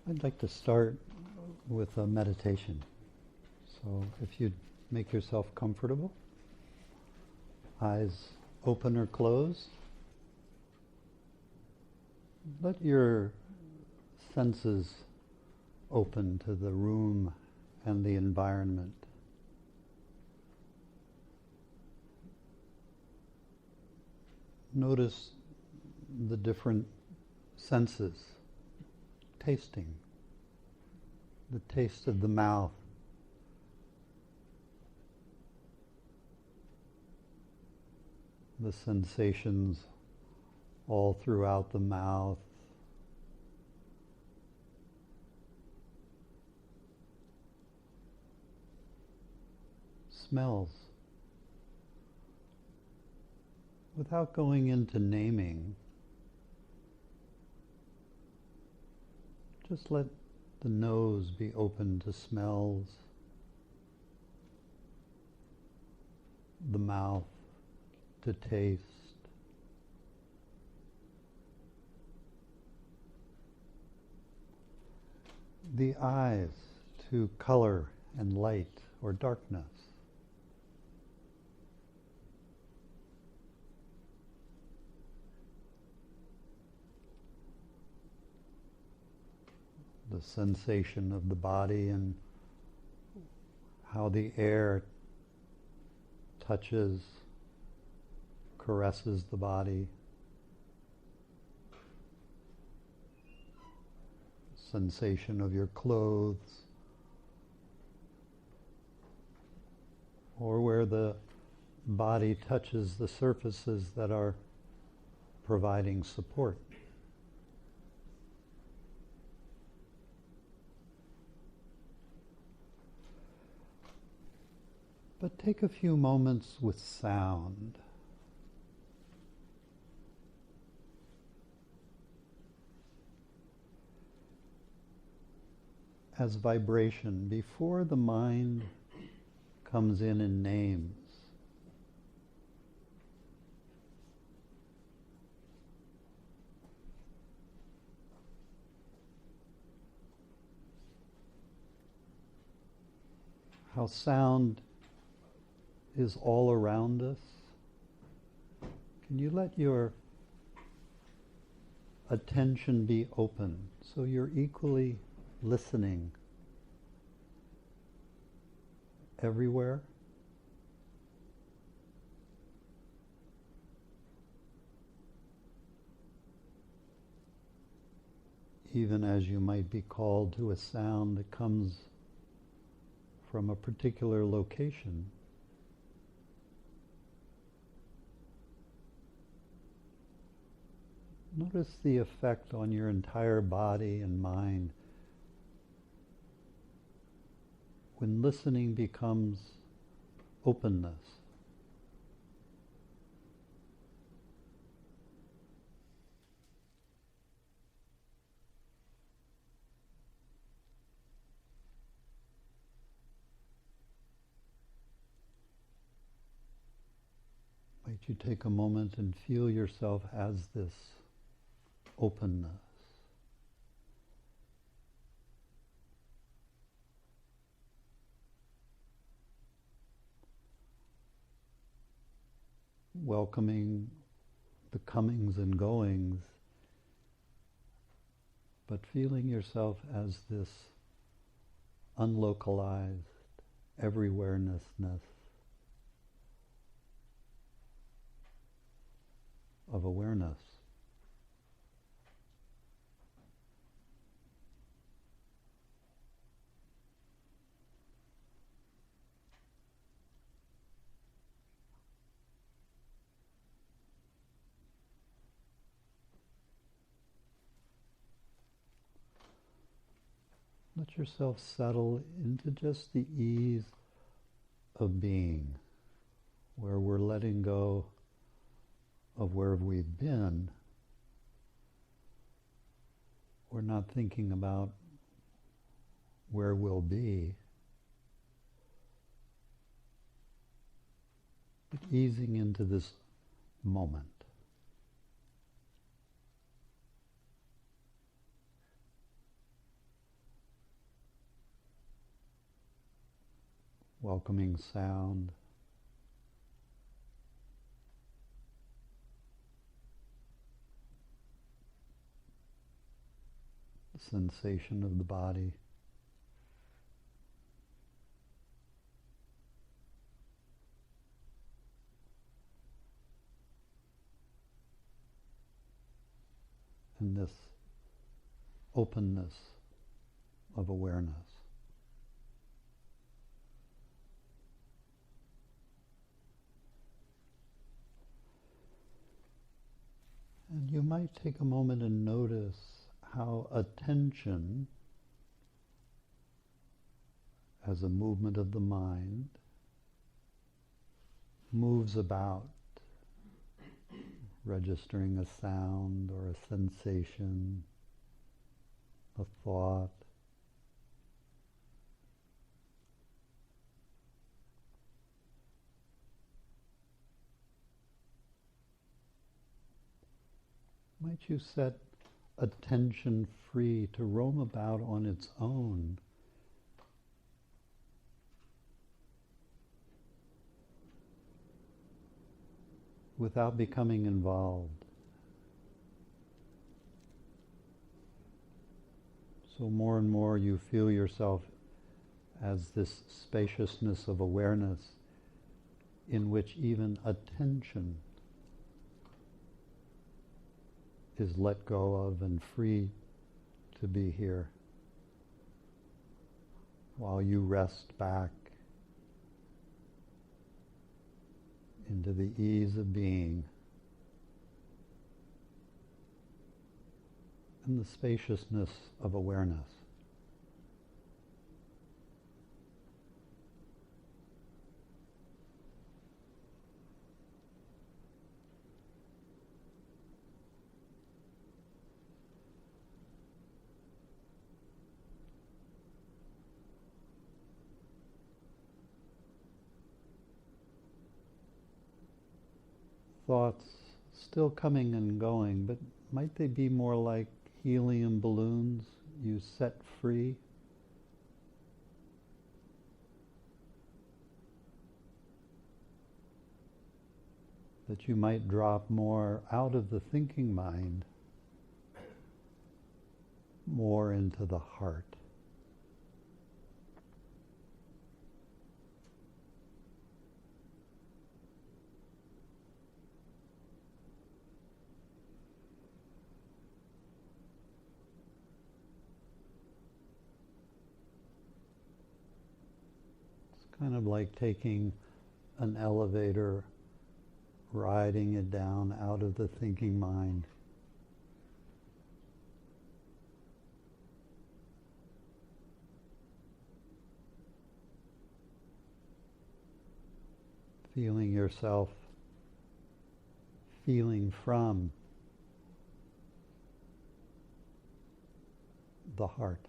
I'd like to start with a meditation. So if you'd make yourself comfortable, eyes open or closed, let your senses open to the room and the environment. Notice the different senses. Tasting, the taste of the mouth, the sensations all throughout the mouth, smells. Without going into naming, just let the nose be open to smells, the mouth to taste, the eyes to color and light or darkness. The sensation of the body and how the air touches, caresses the body. Sensation of your clothes, or where the body touches the surfaces that are providing support. But take a few moments with sound. As vibration before the mind comes in and names. How sound is all around us. Can you let your attention be open so you're equally listening everywhere? Even as you might be called to a sound that comes from a particular location. Notice the effect on your entire body and mind when listening becomes openness. Might you take a moment and feel yourself as this openness. Welcoming the comings and goings, but feeling yourself as this unlocalized everywhereness of awareness. Let yourself settle into just the ease of being, where we're letting go of where we've been. We're not thinking about where we'll be, but easing into this moment. welcoming sound, the sensation of the body. And this openness of awareness. And you might take a moment and notice how attention, as a movement of the mind, moves about, registering a sound or a sensation, a thought. Might you set attention free to roam about on its own, without becoming involved? So more and more you feel yourself as this spaciousness of awareness in which even attention is let go of and free to be here, while you rest back into the ease of being and the spaciousness of awareness. Thoughts still coming and going, but might they be more like helium balloons you set free? That you might drop more out of the thinking mind, more into the heart. Kind of like taking an elevator, riding it down out of the thinking mind. Feeling yourself feeling from the heart.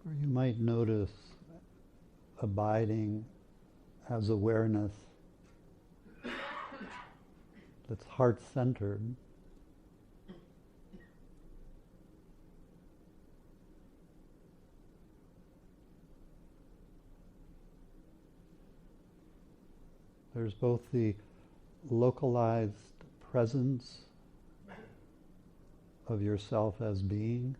Or you might notice abiding as awareness that's heart-centered. There's both the localized presence of yourself as being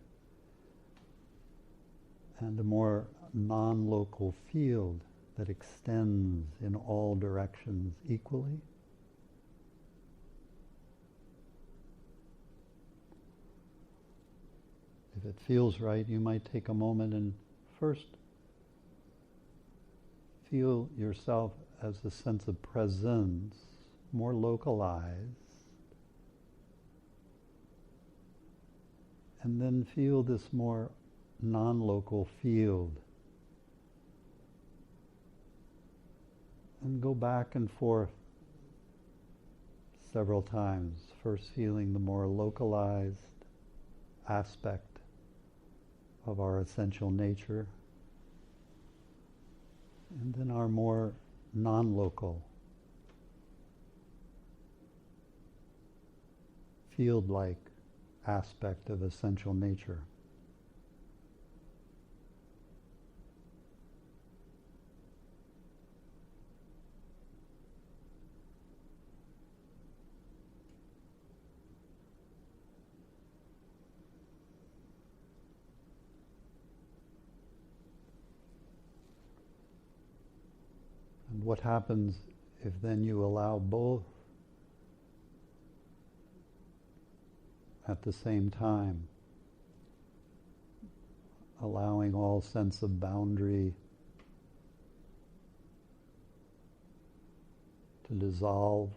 and a more non-local field that extends in all directions equally. If it feels right, you might take a moment and first feel yourself as a sense of presence, more localized, and then feel this more non-local field. And go back and forth several times, first feeling the more localized aspect of our essential nature, and then our more non-local, field-like aspect of essential nature. And what happens if then you allow both at the same time, allowing all sense of boundary to dissolve,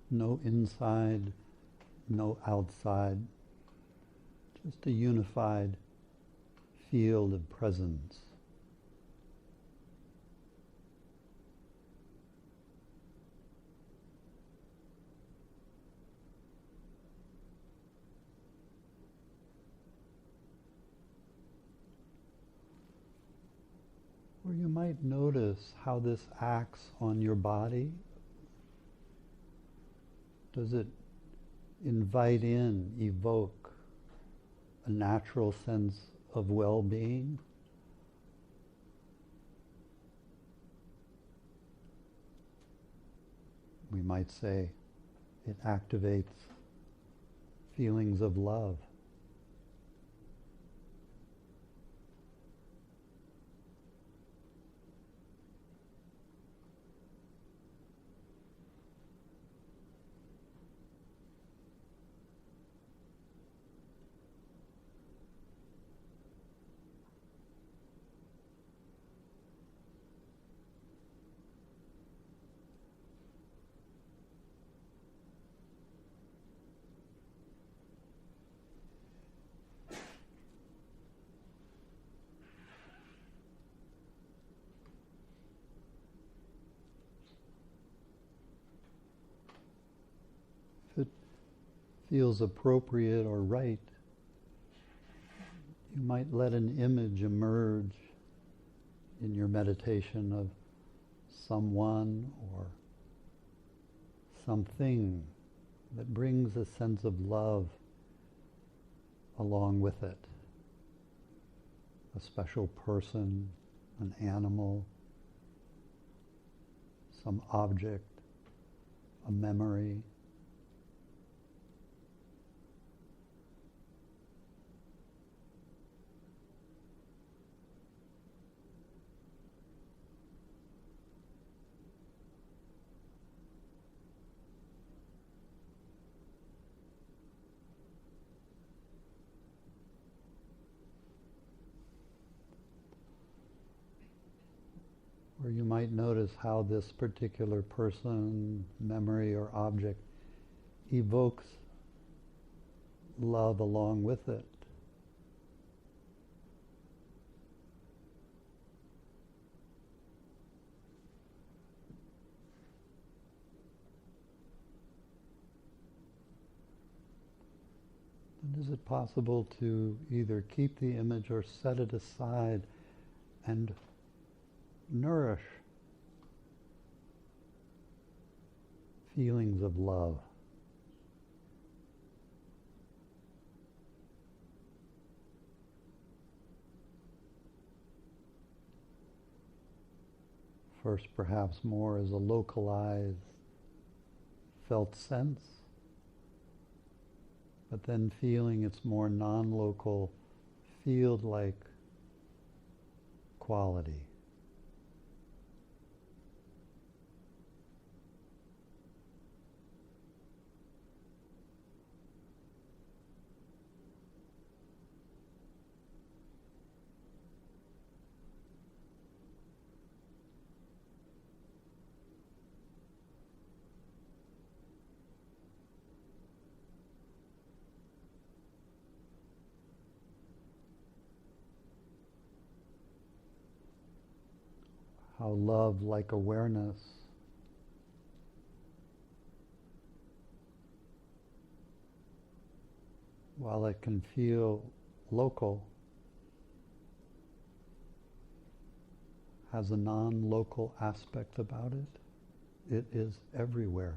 no inside, no outside, just a unified field of presence. Or you might notice how this acts on your body. Does it invite in, evoke a natural sense of well-being? We might say it activates feelings of love. If it feels appropriate or right, you might let an image emerge in your meditation of someone or something that brings a sense of love along with it. A special person, an animal, some object, a memory. Or you might notice how this particular person, memory, or object evokes love along with it. And is it possible to either keep the image or set it aside and nourish feelings of love? First, perhaps more as a localized felt sense, but then feeling its more non-local, field-like quality. how love, like awareness, while it can feel local, has a non-local aspect about it. It is everywhere.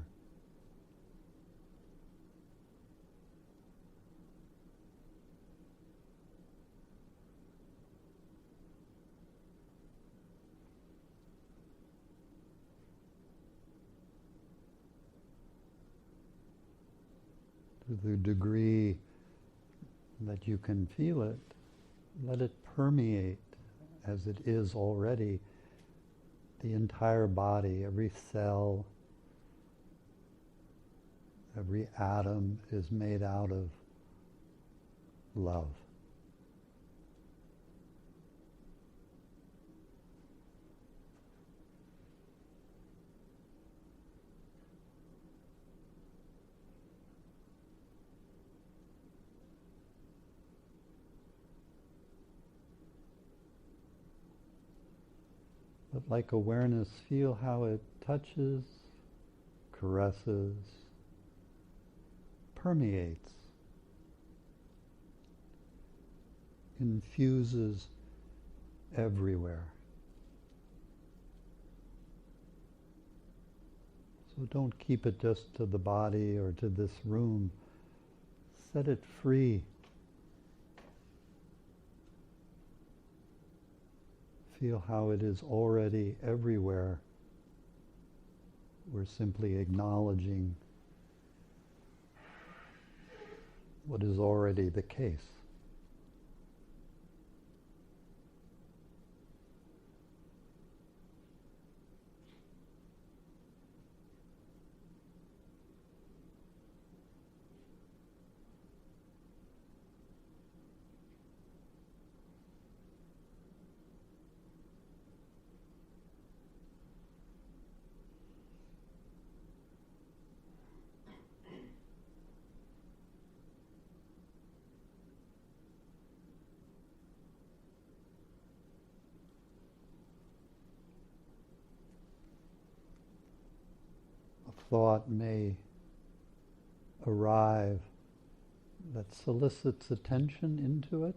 To the degree that you can feel it, let it permeate as it is already the entire body. Every cell, every atom is made out of love. But like awareness, feel how it touches, caresses, permeates, infuses everywhere. So don't keep it just to the body or to this room. Set it free. Feel how it is already everywhere. We're simply acknowledging what is already the case. Thought may arrive that solicits attention into it.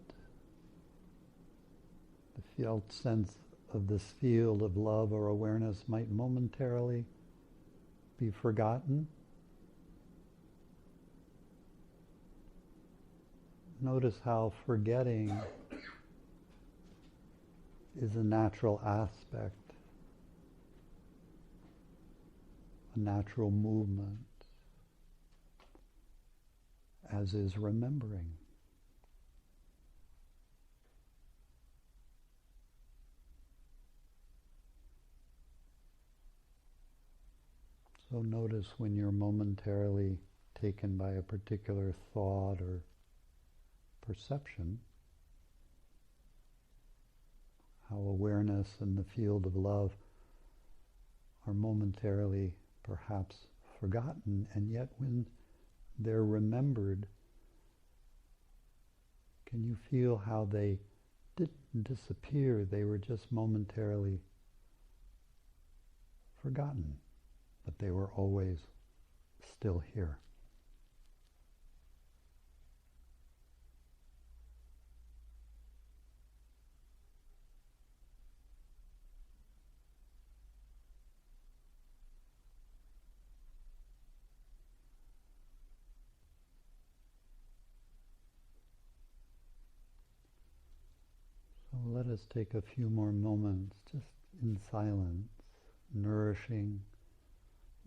The felt sense of this field of love or awareness might momentarily be forgotten. Notice how forgetting is a natural aspect, a natural movement, as is remembering. So notice when you're momentarily taken by a particular thought or perception, how awareness and the field of love are momentarily perhaps forgotten, and yet when they're remembered, can you feel how they didn't disappear, they were just momentarily forgotten, but they were always still here. Let us take a few more moments just in silence, nourishing,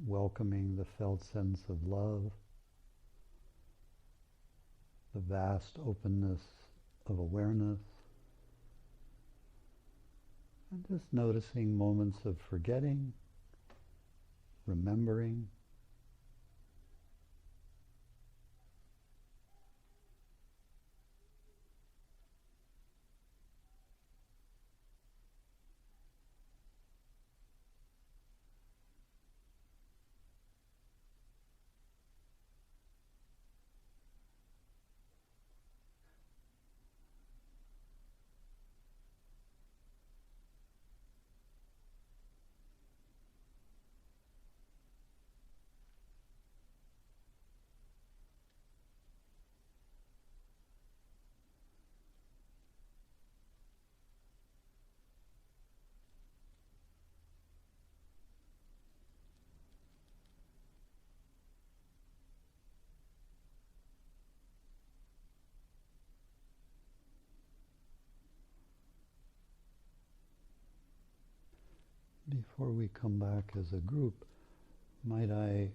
welcoming the felt sense of love, the vast openness of awareness, and just noticing moments of forgetting, remembering, before we come back as a group, might I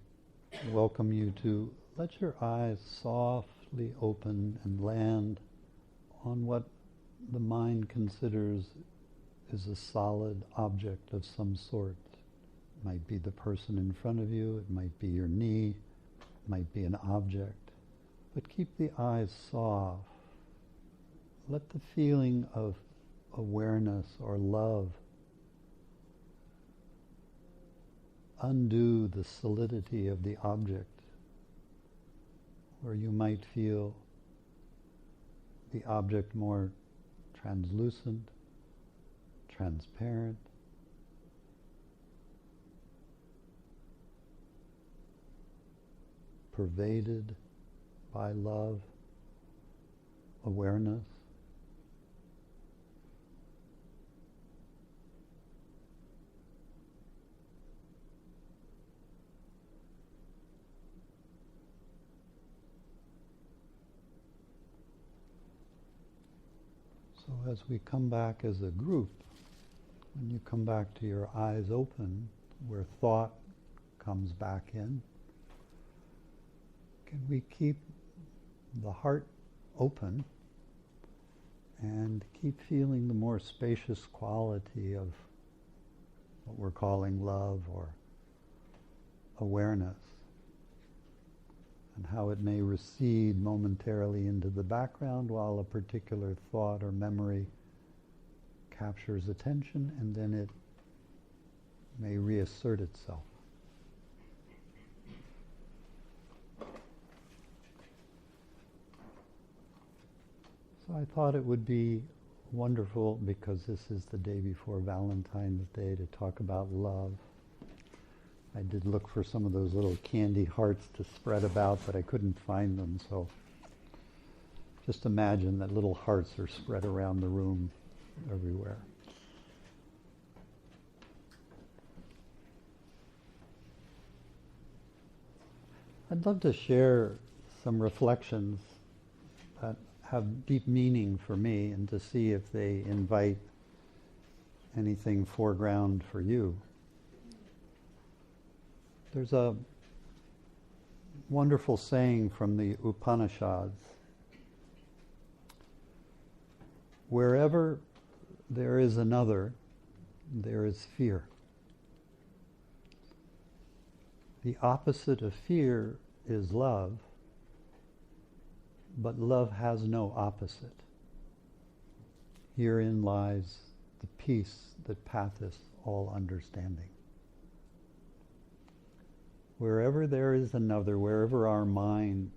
welcome you to let your eyes softly open and land on what the mind considers is a solid object of some sort. It might be the person in front of you, it might be your knee, it might be an object. But keep the eyes soft. Let the feeling of awareness or love undo the solidity of the object, where you might feel the object more translucent, transparent, pervaded by love, awareness. So as we come back as a group, when you come back to your eyes open, where thought comes back in, can we keep the heart open and keep feeling the more spacious quality of what we're calling love or awareness, and how it may recede momentarily into the background while a particular thought or memory captures attention, and then it may reassert itself. So I thought it would be wonderful, because this is the day before Valentine's Day, to talk about love. I did look for some of those little candy hearts to spread about, but I couldn't find them, so just imagine that little hearts are spread around the room everywhere. I'd love to share some reflections that have deep meaning for me, and to see if they invite anything foreground for you. There's a wonderful saying from the Upanishads: wherever there is another, there is fear. The opposite of fear is love, but love has no opposite. Herein lies the peace that passeth all understanding. Wherever there is another, wherever our mind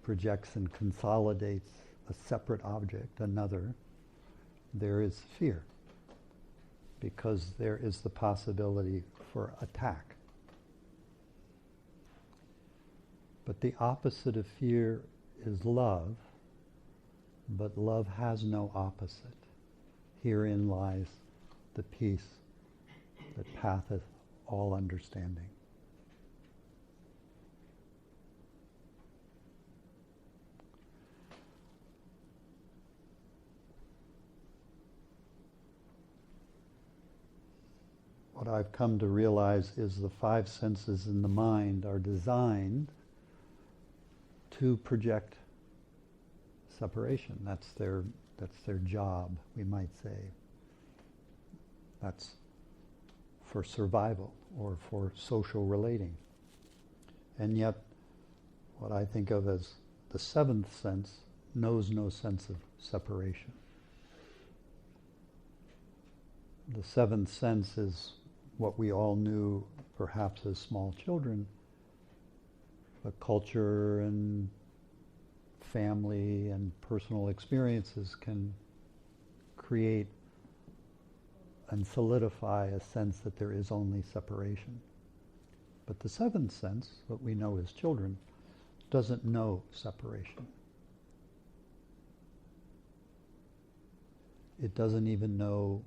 projects and consolidates a separate object, another, there is fear, because there is the possibility for attack. But the opposite of fear is love, but love has no opposite. Herein lies the peace that passeth all understanding. What I've come to realize is the five senses in the mind are designed to project separation. That's their job, we might say. That's for survival or for social relating. And yet, what I think of as the seventh sense knows no sense of separation. The seventh sense is what we all knew perhaps as small children, but culture and family and personal experiences can create and solidify a sense that there is only separation. But the seventh sense, what we know as children, doesn't know separation. It doesn't even know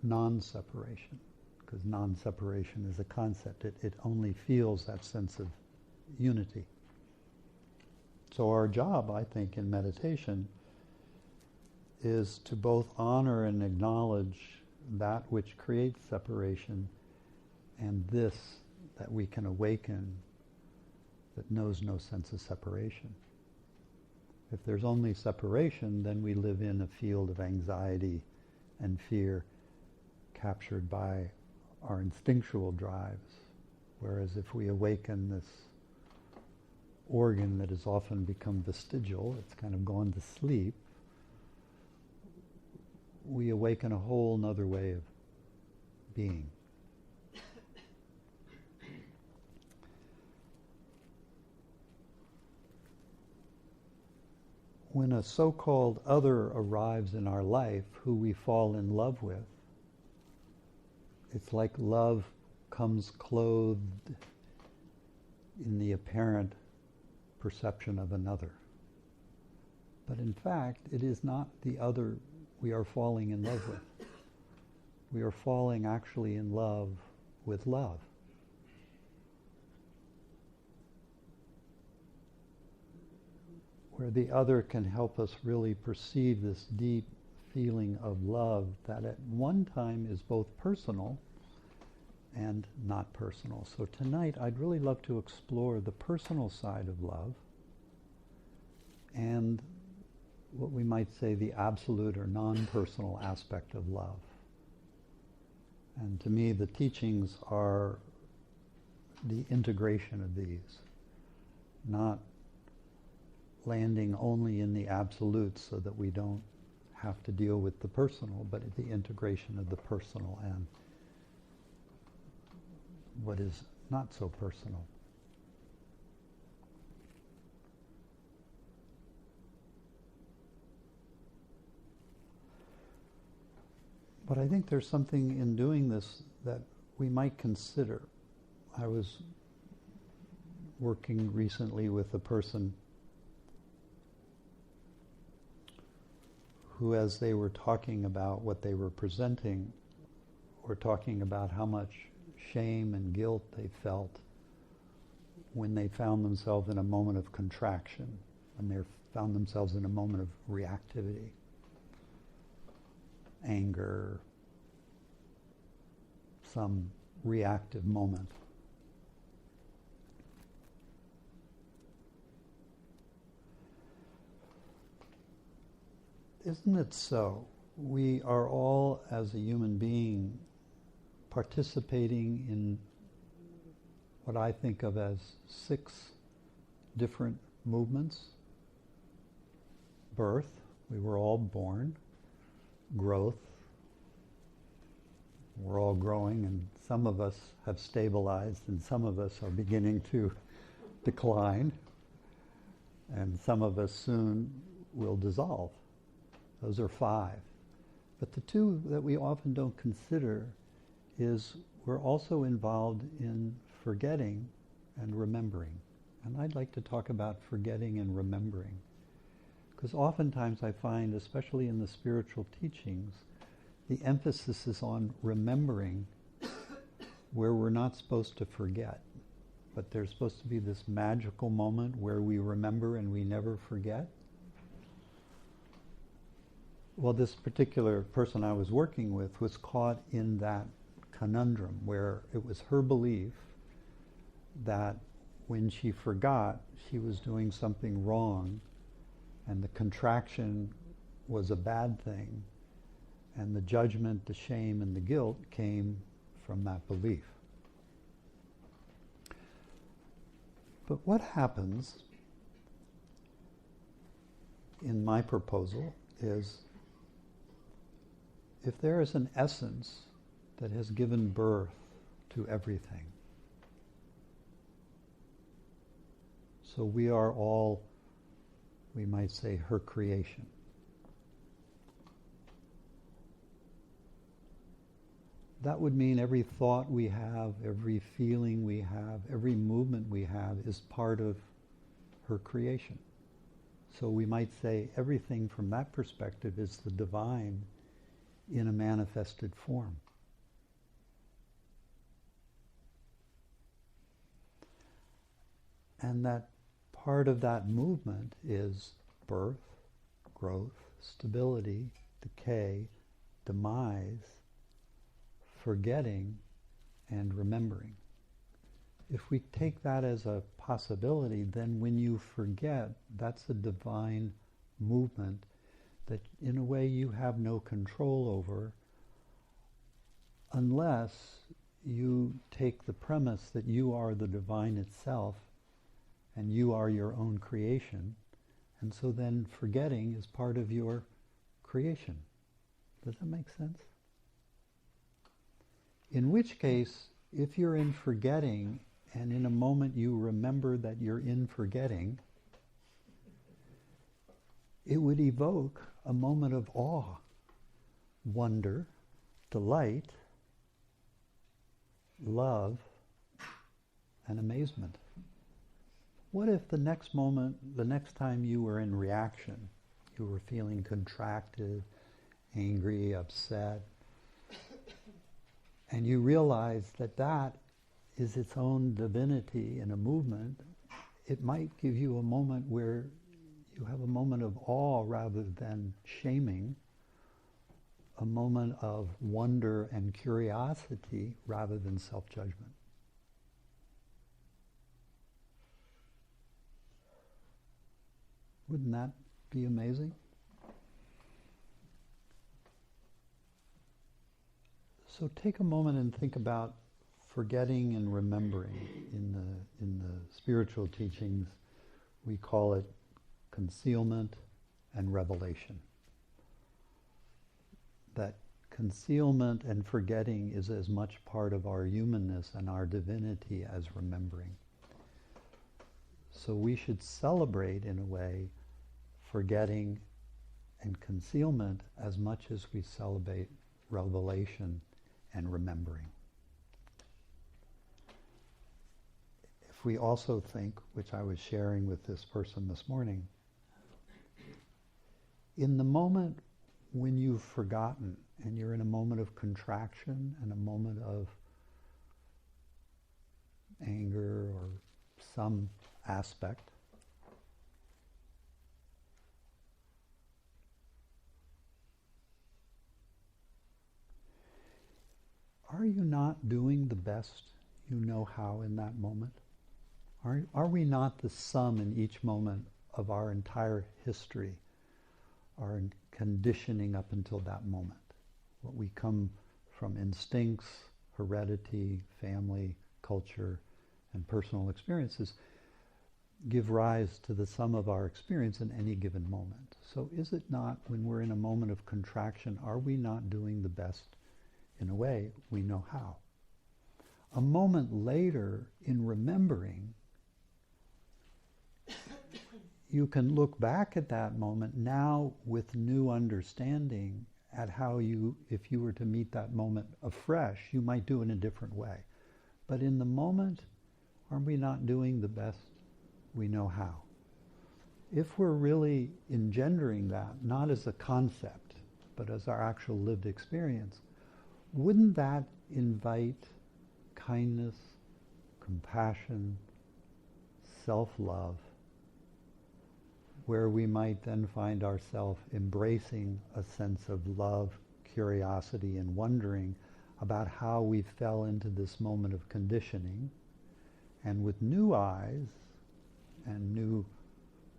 non-separation, because non-separation is a concept. It only feels that sense of unity. So our job, I think, in meditation is to both honor and acknowledge that which creates separation, and this that we can awaken that knows no sense of separation. If there's only separation, then we live in a field of anxiety and fear captured by our instinctual drives. Whereas if we awaken this organ that has often become vestigial, it's kind of gone to sleep, we awaken a whole nother way of being. When a so-called other arrives in our life who we fall in love with, it's like love comes clothed in the apparent perception of another. But in fact, it is not the other we are falling in love with. We are falling actually in love with love. Where the other can help us really perceive this deep feeling of love that at one time is both personal and not personal. So tonight I'd really love to explore the personal side of love and what we might say the absolute or non-personal aspect of love. And to me the teachings are the integration of these, not landing only in the absolutes so that we don't have to deal with the personal, but the integration of the personal and what is not so personal. But I think there's something in doing this that we might consider. I was working recently with a person who, as they were talking about what they were presenting, were talking about how much shame and guilt they felt when they found themselves in a moment of contraction, when they found themselves in a moment of reactivity, anger, some reactive moment. Isn't it so? We are all, as a human being, participating in what I think of as 6 different movements. Birth, we were all born. Growth, we're all growing, and some of us have stabilized and some of us are beginning to decline, and some of us soon will dissolve. Those are 5. But the 2 that we often don't consider is we're also involved in forgetting and remembering. And I'd like to talk about forgetting and remembering. Because oftentimes I find, especially in the spiritual teachings, the emphasis is on remembering where we're not supposed to forget. But there's supposed to be this magical moment where we remember and we never forget. Well, this particular person I was working with was caught in that conundrum where it was her belief that when she forgot, she was doing something wrong, and the contraction was a bad thing, and the judgment, the shame, and the guilt came from that belief. But what happens in my proposal is, if there is an essence that has given birth to everything, so we are all, we might say, her creation. That would mean every thought we have, every feeling we have, every movement we have is part of her creation. So we might say everything from that perspective is the divine in a manifested form. And that part of that movement is birth, growth, stability, decay, demise, forgetting and remembering. If we take that as a possibility, then when you forget, that's a divine movement that in a way you have no control over, unless you take the premise that you are the divine itself and you are your own creation, and so then forgetting is part of your creation. Does that make sense? In which case, if you're in forgetting and in a moment you remember that you're in forgetting, it would evoke a moment of awe, wonder, delight, love, and amazement. What if the next moment, the next time you were in reaction, you were feeling contracted, angry, upset, and you realize that that is its own divinity in a movement, it might give you a moment where you have a moment of awe rather than shaming, a moment of wonder and curiosity rather than self-judgment. Wouldn't that be amazing? So take a moment and think about forgetting and remembering. In the spiritual teachings, we call it concealment and revelation. That concealment and forgetting is as much part of our humanness and our divinity as remembering. So we should celebrate, in a way, forgetting and concealment as much as we celebrate revelation and remembering. If we also think, which I was sharing with this person this morning, in the moment when you've forgotten and you're in a moment of contraction and a moment of anger or some aspect, are you not doing the best you know how in that moment? Are we not the sum in each moment of our entire history, our conditioning up until that moment? What we come from instincts, heredity, family, culture, and personal experiences give rise to the sum of our experience in any given moment. So is it not, when we're in a moment of contraction, are we not doing the best, in a way, we know how? A moment later, in remembering, you can look back at that moment now with new understanding at how you, if you were to meet that moment afresh, you might do it in a different way. But in the moment, are we not doing the best we know how? If we're really engendering that, not as a concept, but as our actual lived experience, wouldn't that invite kindness, compassion, self-love, where we might then find ourselves embracing a sense of love, curiosity, and wondering about how we fell into this moment of conditioning, and with new eyes and new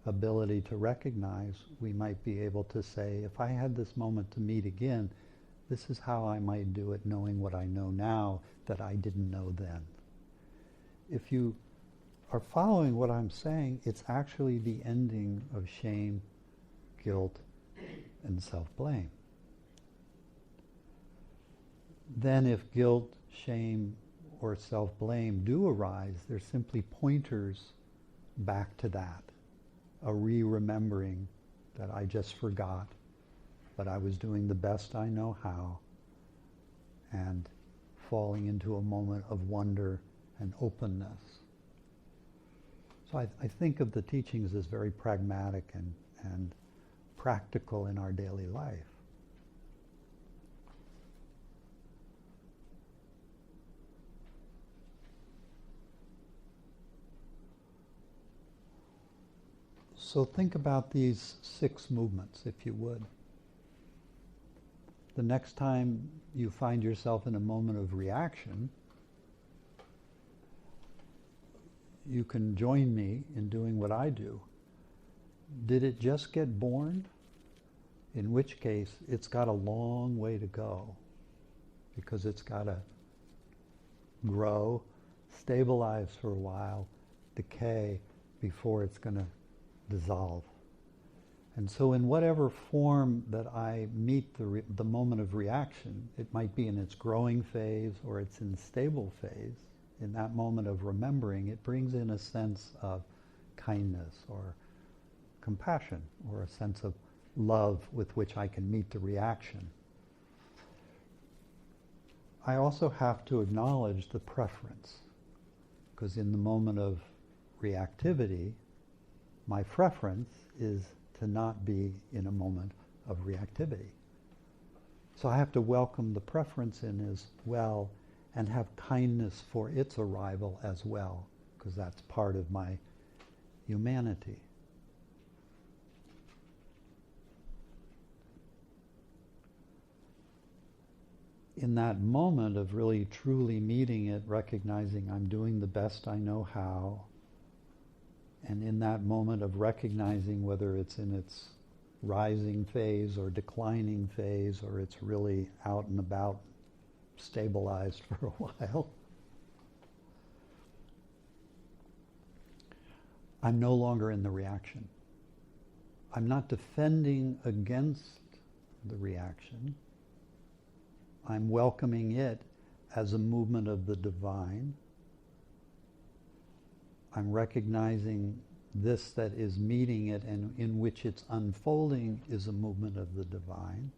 ability to recognize, we might be able to say, if I had this moment to meet again, this is how I might do it, knowing what I know now that I didn't know then. If you are following what I'm saying, it's actually the ending of shame, guilt, and self-blame. Then if guilt, shame, or self-blame do arise, they're simply pointers back to that, a re-remembering that I just forgot, but I was doing the best I know how, and falling into a moment of wonder and openness. So I think of the teachings as very pragmatic and practical in our daily life. So think about these 6 movements, if you would. the next time you find yourself in a moment of reaction, you can join me in doing what I do. Did it just get born? In which case, it's got a long way to go, because it's got to grow, stabilize for a while, decay, before it's going to dissolve. And so in whatever form that I meet the moment of reaction, it might be in its growing phase or it's in stable phase, in that moment of remembering, it brings in a sense of kindness or compassion or a sense of love with which I can meet the reaction. I also have to acknowledge the preference, because in the moment of reactivity, my preference is to not be in a moment of reactivity. So I have to welcome the preference in as well and have kindness for its arrival as well, because that's part of my humanity. In that moment of really truly meeting it, recognizing I'm doing the best I know how, and in that moment of recognizing whether it's in its rising phase or declining phase, or it's really out and about, stabilized for a while, I'm no longer in the reaction. I'm not defending against the reaction. I'm welcoming it as a movement of the divine. I'm recognizing this that is meeting it and in which it's unfolding is a movement of the divine.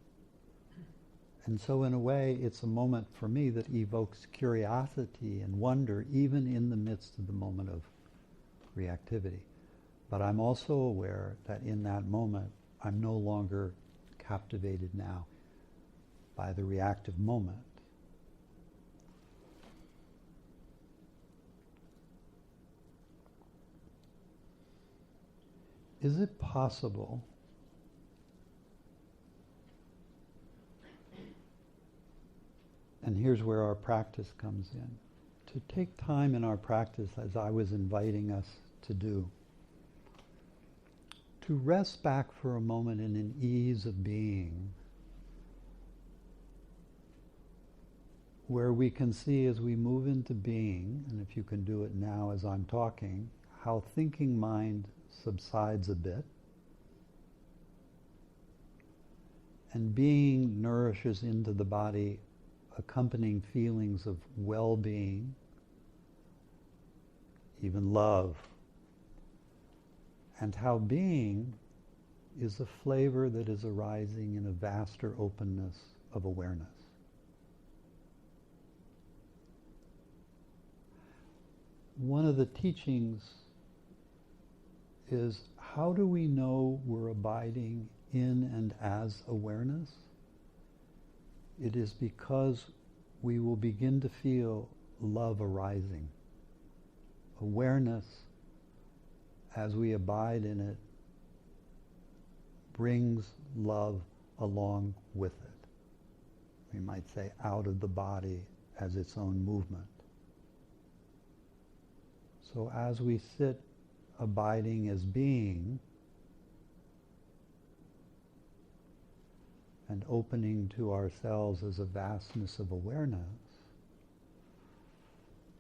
And so in a way, it's a moment for me that evokes curiosity and wonder, even in the midst of the moment of reactivity. But I'm also aware that in that moment, I'm no longer captivated now by the reactive moment. Is it possible and here's where our practice comes in, to take time in our practice, as I was inviting us to do, to rest back for a moment in an ease of being, where we can see as we move into being, and if you can do it now as I'm talking, how thinking mind subsides a bit, and being nourishes into the body accompanying feelings of well-being, even love, and how being is a flavor that is arising in a vaster openness of awareness. One of the teachings is, how do we know we're abiding in and as awareness? It is because we will begin to feel love arising. Awareness, as we abide in it, brings love along with it. We might say out of the body as its own movement. So as we sit abiding as being and opening to ourselves as a vastness of awareness,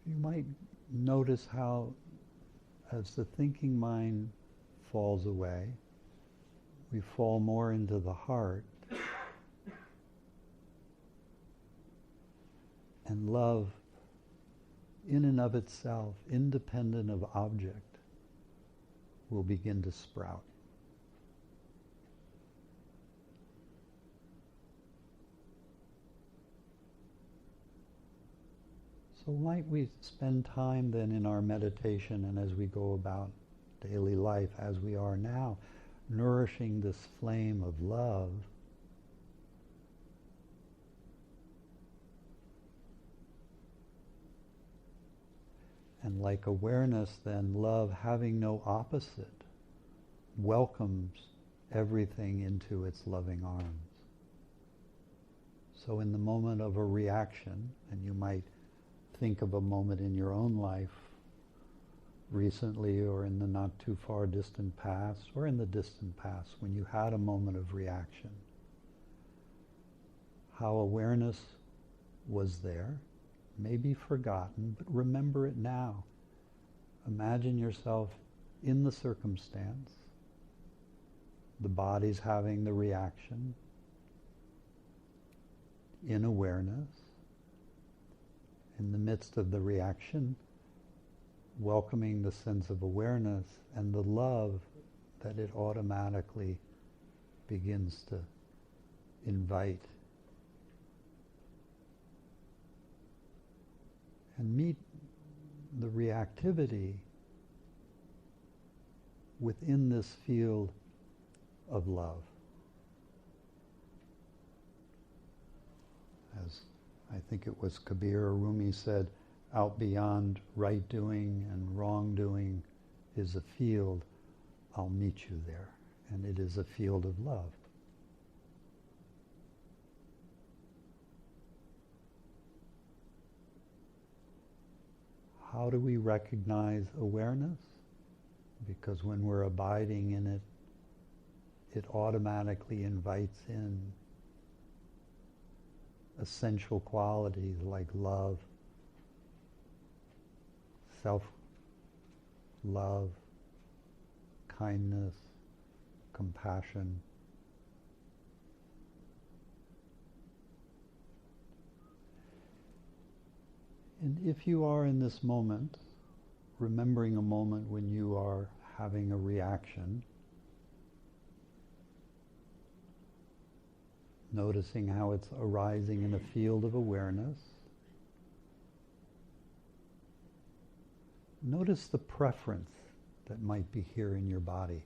you might notice how, as the thinking mind falls away, we fall more into the heart, and love, in and of itself, independent of object, will begin to sprout. So might we spend time then in our meditation and as we go about daily life as we are now, nourishing this flame of love, and like awareness then, love having no opposite, welcomes everything into its loving arms. So in the moment of a reaction, and you might think of a moment in your own life recently or in the not too far distant past or in the distant past when you had a moment of reaction, how awareness was there, maybe forgotten, but remember it now. Imagine yourself in the circumstance, the body's having the reaction, in awareness, in the midst of the reaction, welcoming the sense of awareness and the love that it automatically begins to invite. And meet the reactivity within this field of love. As I think it was Kabir or Rumi said, out beyond right doing and wrongdoing is a field, I'll meet you there. And it is a field of love. How do we recognize awareness? Because when we're abiding in it, it automatically invites in essential qualities like love, self-love, kindness, compassion. And if you are in this moment, remembering a moment when you are having a reaction, noticing how it's arising in a field of awareness, notice the preference that might be here in your body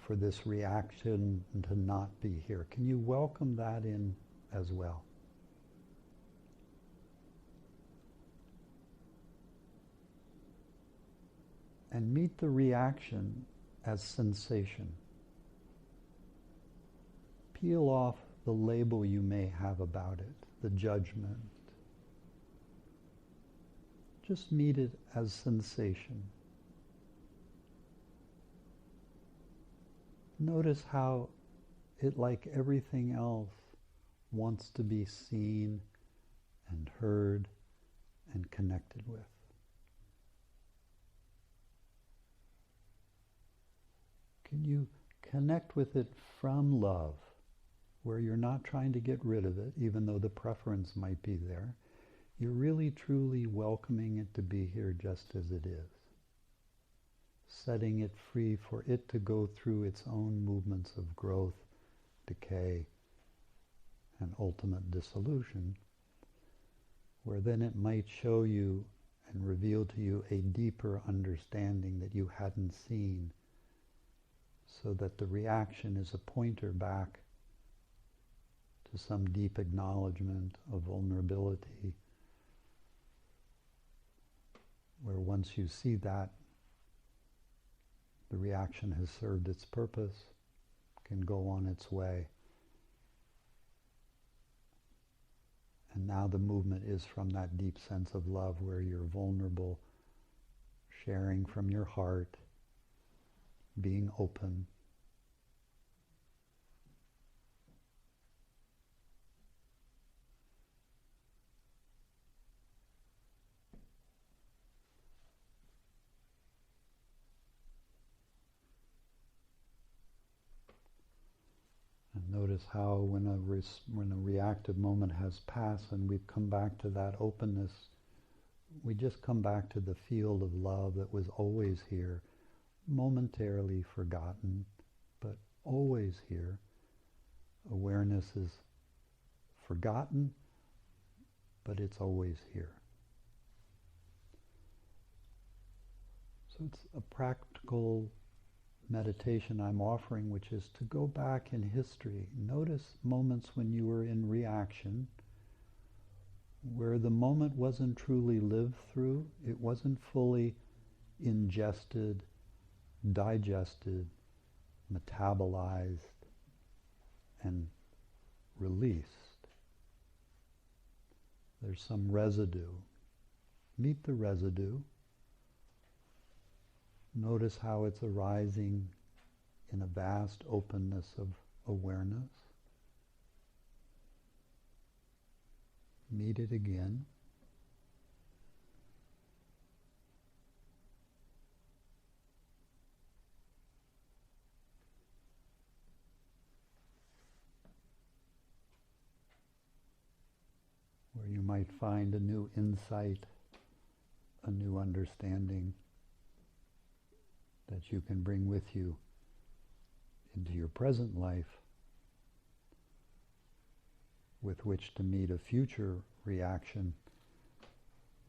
for this reaction to not be here. Can you welcome that in as well? And meet the reaction as sensation. Peel off the label you may have about it, the judgment. Just meet it as sensation. Notice how it, like everything else, wants to be seen and heard and connected with. Can you connect with it from love, where you're not trying to get rid of it, even though the preference might be there? You're really truly welcoming it to be here just as it is, setting it free for it to go through its own movements of growth, decay, and ultimate dissolution, where then it might show you and reveal to you a deeper understanding that you hadn't seen, so that the reaction is a pointer back to some deep acknowledgement of vulnerability, where once you see that, the reaction has served its purpose, can go on its way. And now the movement is from that deep sense of love where you're vulnerable, sharing from your heart, being open. And notice how when a reactive moment has passed and we've come back to that openness, we just come back to the field of love that was always here, momentarily forgotten, but always here. Awareness is forgotten, but it's always here. So it's a practical meditation I'm offering, which is to go back in history. Notice moments when you were in reaction, where the moment wasn't truly lived through, it wasn't fully ingested, digested, metabolized, and released. there's some residue. Meet the residue. Notice how it's arising in a vast openness of awareness. Meet it again. Where you might find a new insight, a new understanding that you can bring with you into your present life, with which to meet a future reaction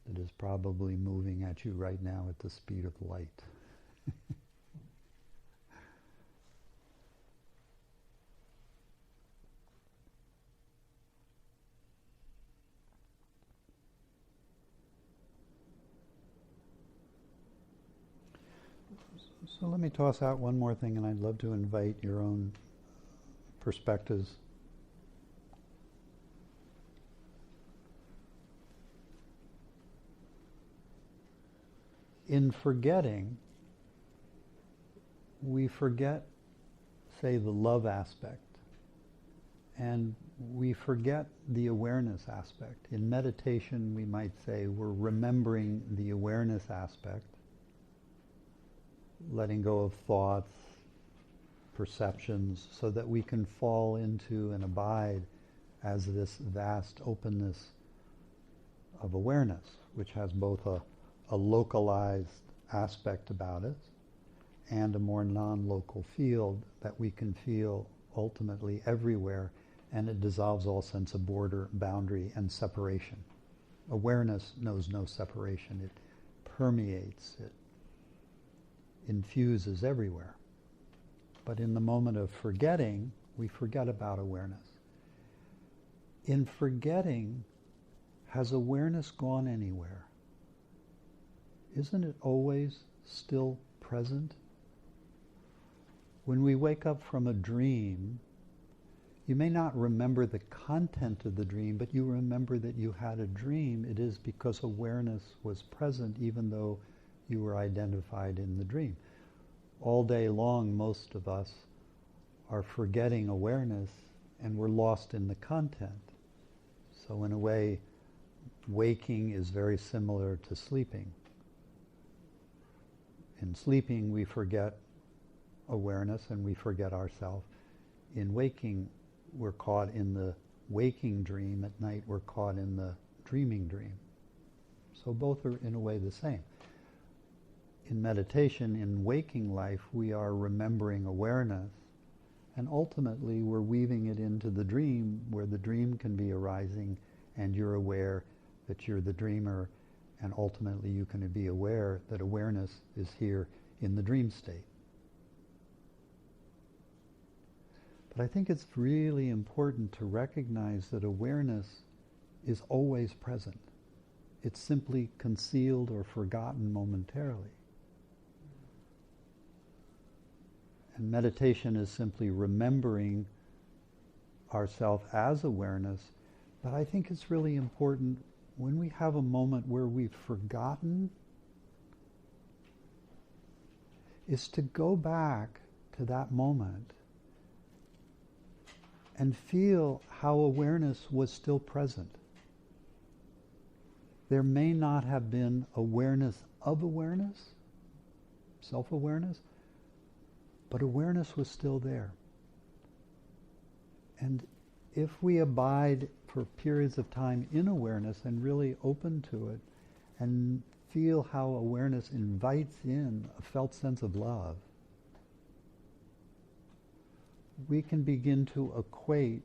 that is probably moving at you right now at the speed of light. So let me toss out one more thing, and I'd love to invite your own perspectives. In forgetting, we forget, say, the love aspect, and we forget the awareness aspect. In meditation, we might say we're remembering the awareness aspect, letting go of thoughts, perceptions, so that we can fall into and abide as this vast openness of awareness, which has both a localized aspect about it and a more non-local field that we can feel ultimately everywhere, and it dissolves all sense of border, boundary, and separation. Awareness knows no separation. It permeates, it infuses everywhere. But in the moment of forgetting, we forget about awareness. In forgetting, has awareness gone anywhere? Isn't it always still present? When we wake up from a dream, you may not remember the content of the dream, but you remember that you had a dream. It is because awareness was present, even though you were identified in the dream. All day long, most of us are forgetting awareness, and we're lost in the content. So in a way, waking is very similar to sleeping. In sleeping, we forget awareness and we forget ourselves. In waking, we're caught in the waking dream. At night, we're caught in the dreaming dream. So both are in a way the same. In meditation, in waking life, we are remembering awareness, and ultimately we're weaving it into the dream, where the dream can be arising and you're aware that you're the dreamer, and ultimately you can be aware that awareness is here in the dream state. But I think it's really important to recognize that awareness is always present. It's simply concealed or forgotten momentarily. And meditation is simply remembering ourselves as awareness. But I think it's really important when we have a moment where we've forgotten, is to go back to that moment and feel how awareness was still present. There may not have been awareness of awareness, self-awareness, but awareness was still there. And if we abide for periods of time in awareness and really open to it and feel how awareness invites in a felt sense of love, we can begin to equate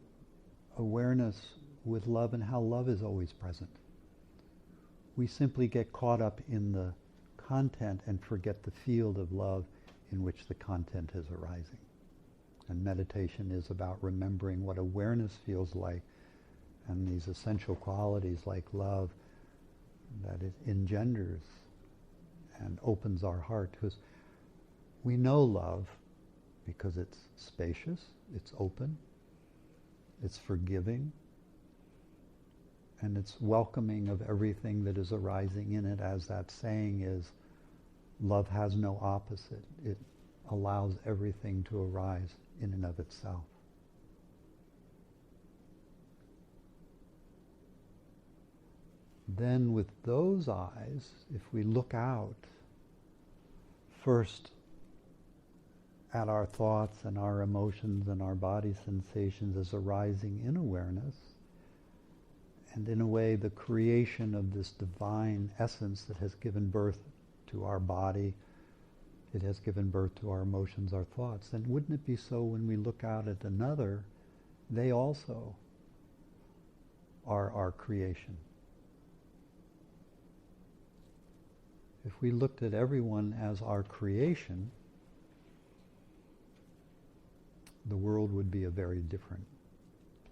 awareness with love and how love is always present. We simply get caught up in the content and forget the field of love in which the content is arising. And meditation is about remembering what awareness feels like, and these essential qualities like love that it engenders and opens our heart. Because we know love because it's spacious, it's open, it's forgiving, and it's welcoming of everything that is arising in it, as that saying is, love has no opposite. It allows everything to arise in and of itself. Then with those eyes, if we look out first at our thoughts and our emotions and our body sensations as arising in awareness, and in a way the creation of this divine essence that has given birth to our body, it has given birth to our emotions, our thoughts, then wouldn't it be so when we look out at another, they also are our creation? If we looked at everyone as our creation, the world would be a very different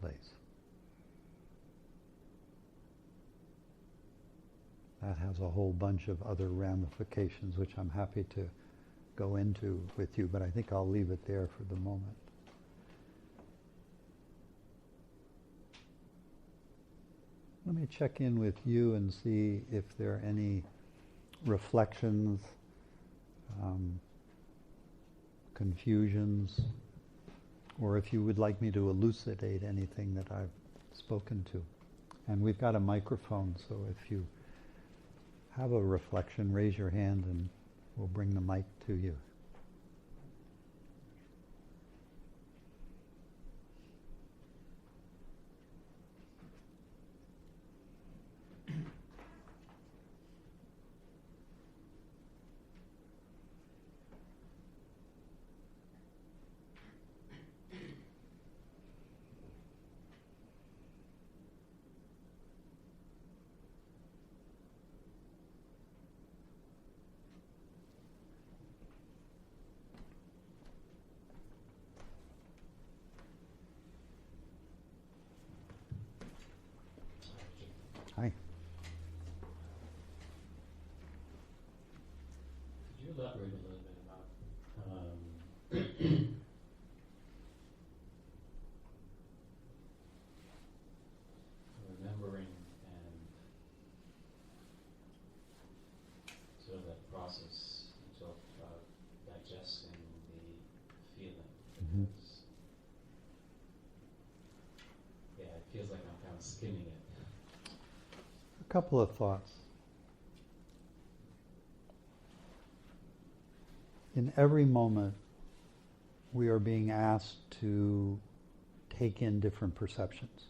place. That has a whole bunch of other ramifications, which I'm happy to go into with you, but I think I'll leave it there for the moment. Let me check in with you and see if there are any reflections, confusions, or if you would like me to elucidate anything that I've spoken to. And we've got a microphone, so if you have a reflection, raise your hand and we'll bring the mic to you. Hi. Could you elaborate a little bit about remembering and sort of that process you talked about, digesting the feeling? Because, yeah, it feels like I'm kind of skimming it. A couple of thoughts. In every moment, we are being asked to take in different perceptions.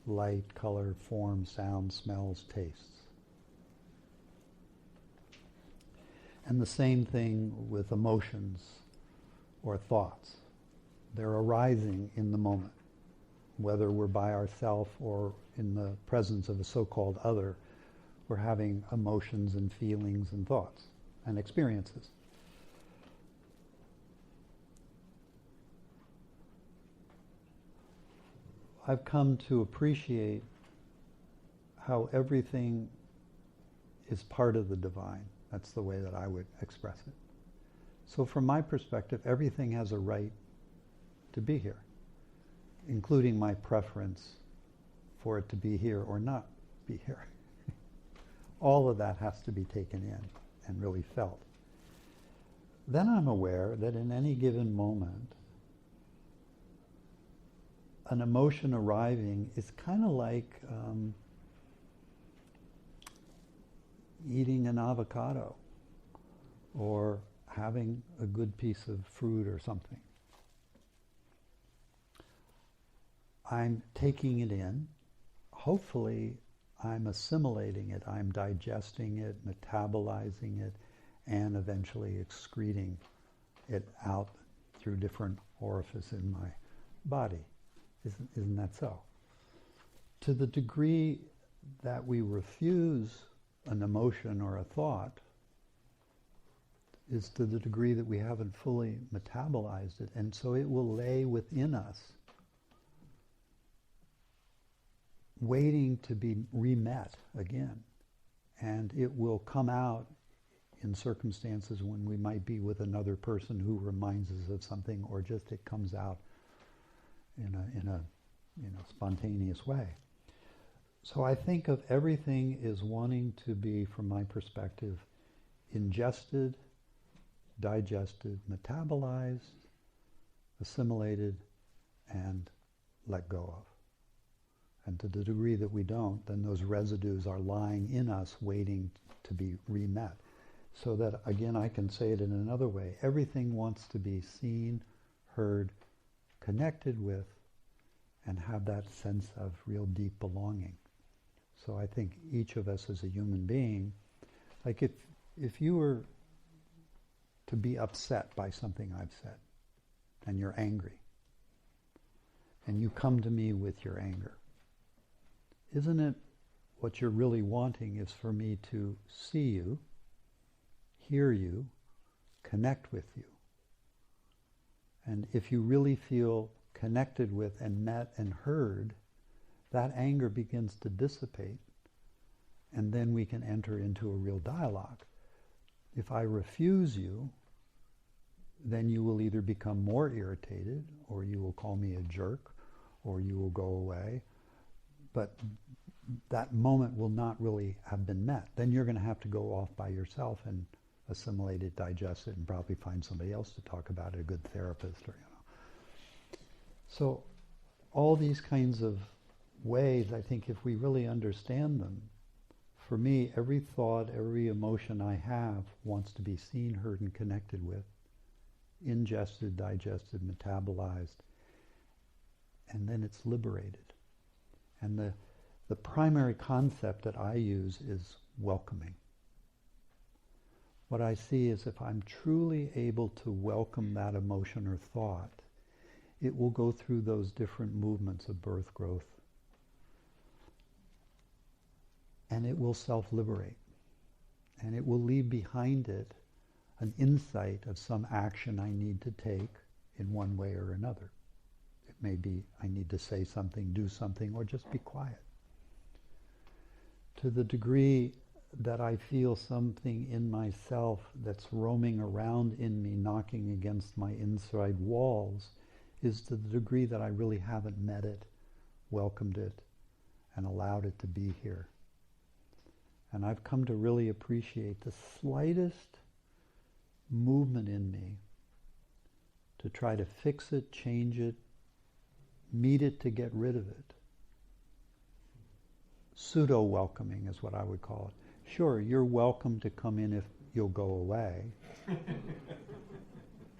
Light, color, form, sound, smells, tastes. And the same thing with emotions or thoughts. They're arising in the moment. Whether we're by ourselves or in the presence of a so-called other, we're having emotions and feelings and thoughts and experiences. I've come to appreciate how everything is part of the divine. That's the way that I would express it. So from my perspective, everything has a right to be here, including my preference for it to be here or not be here. All of that has to be taken in and really felt. Then I'm aware that in any given moment, an emotion arriving is kind of like eating an avocado or having a good piece of fruit or something. I'm taking it in. Hopefully, I'm assimilating it, I'm digesting it, metabolizing it, and eventually excreting it out through different orifices in my body. Isn't that so? To the degree that we refuse an emotion or a thought is to the degree that we haven't fully metabolized it, and so it will lay within us, waiting to be remet again. And it will come out in circumstances when we might be with another person who reminds us of something, or just it comes out in a spontaneous way. So I think of everything as wanting to be, from my perspective, ingested, digested, metabolized, assimilated, and let go of. And to the degree that we don't, then those residues are lying in us waiting to be remet. So that, again, I can say it in another way. Everything wants to be seen, heard, connected with, and have that sense of real deep belonging. So I think each of us as a human being, like if you were to be upset by something I've said, and you're angry, and you come to me with your anger, isn't it what you're really wanting is for me to see you, hear you, connect with you? And if you really feel connected with and met and heard, that anger begins to dissipate, and then we can enter into a real dialogue. If I refuse you, then you will either become more irritated, or you will call me a jerk, or you will go away. But that moment will not really have been met. Then you're going to have to go off by yourself and assimilate it, digest it, and probably find somebody else to talk about it, a good therapist, or So all these kinds of ways, I think if we really understand them, for me, every thought, every emotion I have wants to be seen, heard, and connected with, ingested, digested, metabolized, and then it's liberated. And the primary concept that I use is welcoming. What I see is if I'm truly able to welcome that emotion or thought, it will go through those different movements of birth, growth, and it will self-liberate. And it will leave behind it an insight of some action I need to take in one way or another. It may be I need to say something, do something, or just be quiet. To the degree that I feel something in myself that's roaming around in me, knocking against my inside walls, is to the degree that I really haven't met it, welcomed it, and allowed it to be here. And I've come to really appreciate the slightest movement in me to try to fix it, change it, meet it to get rid of it. Pseudo-welcoming is what I would call it. Sure, you're welcome to come in if you'll go away.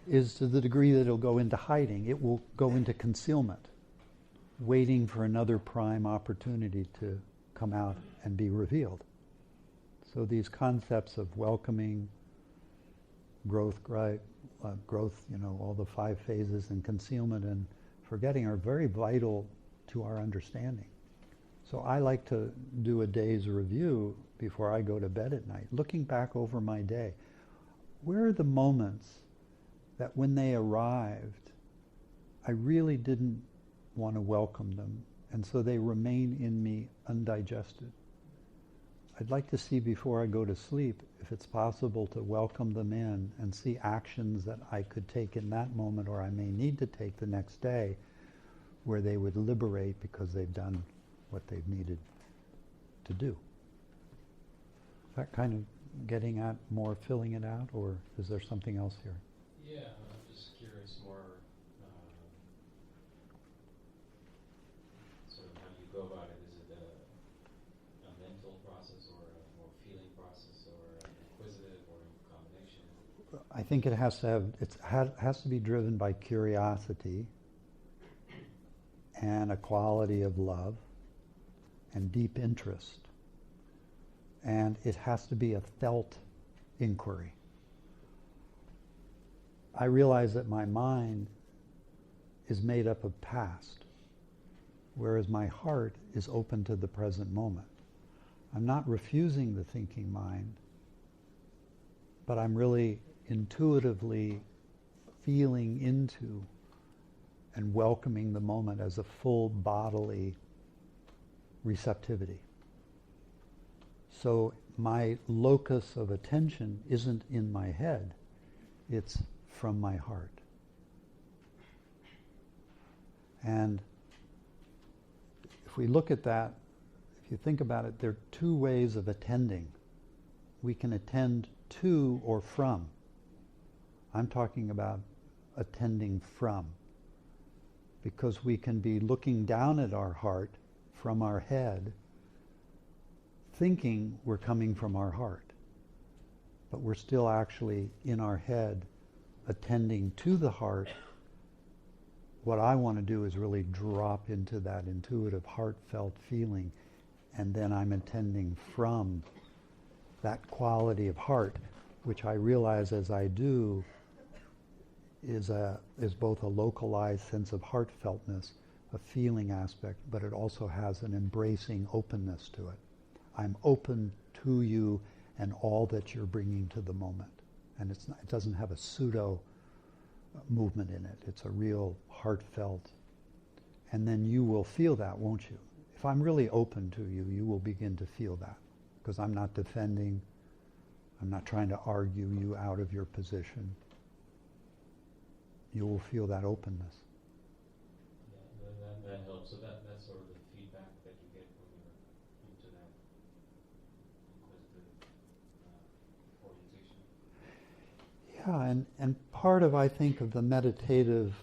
Is to the degree that it'll go into hiding. It will go into concealment, waiting for another prime opportunity to come out and be revealed. So these concepts of welcoming, growth, all the 5 phases, and concealment and forgetting are very vital to our understanding. So I like to do a day's review before I go to bed at night, looking back over my day. Where are the moments that when they arrived, I really didn't want to welcome them, and so they remain in me undigested? I'd like to see before I go to sleep if it's possible to welcome them in and see actions that I could take in that moment, or I may need to take the next day, where they would liberate because they've done what they've needed to do. Is that kind of getting at more, filling it out, or is there something else here? Yeah, I'm just curious more, sort of how do you go about it? Is it a mental process, or a more feeling process, or an inquisitive, or a combination? I think it has to be driven by curiosity and a quality of love and deep interest. And it has to be a felt inquiry. I realize that my mind is made up of past, whereas my heart is open to the present moment. I'm not refusing the thinking mind, but I'm really intuitively feeling into and welcoming the moment as a full bodily receptivity. So my locus of attention isn't in my head, it's from my heart. And if we look at that, if you think about it, there are two ways of attending. We can attend to or from. I'm talking about attending from, because we can be looking down at our heart from our head, thinking we're coming from our heart, but we're still actually in our head attending to the heart. What I want to do is really drop into that intuitive, heartfelt feeling, and then I'm attending from that quality of heart, which I realize as I do is both a localized sense of heartfeltness, a feeling aspect, but it also has an embracing openness to it. I'm open to you and all that you're bringing to the moment. And it doesn't have a pseudo movement in it. It's a real heartfelt. And then you will feel that, won't you? If I'm really open to you, you will begin to feel that. Because I'm not defending, I'm not trying to argue you out of your position. You will feel that openness. Yeah, that helps. So that's sort of the feedback that you get when you're into that inquisitive orientation. Yeah, and part of, I think, of the meditative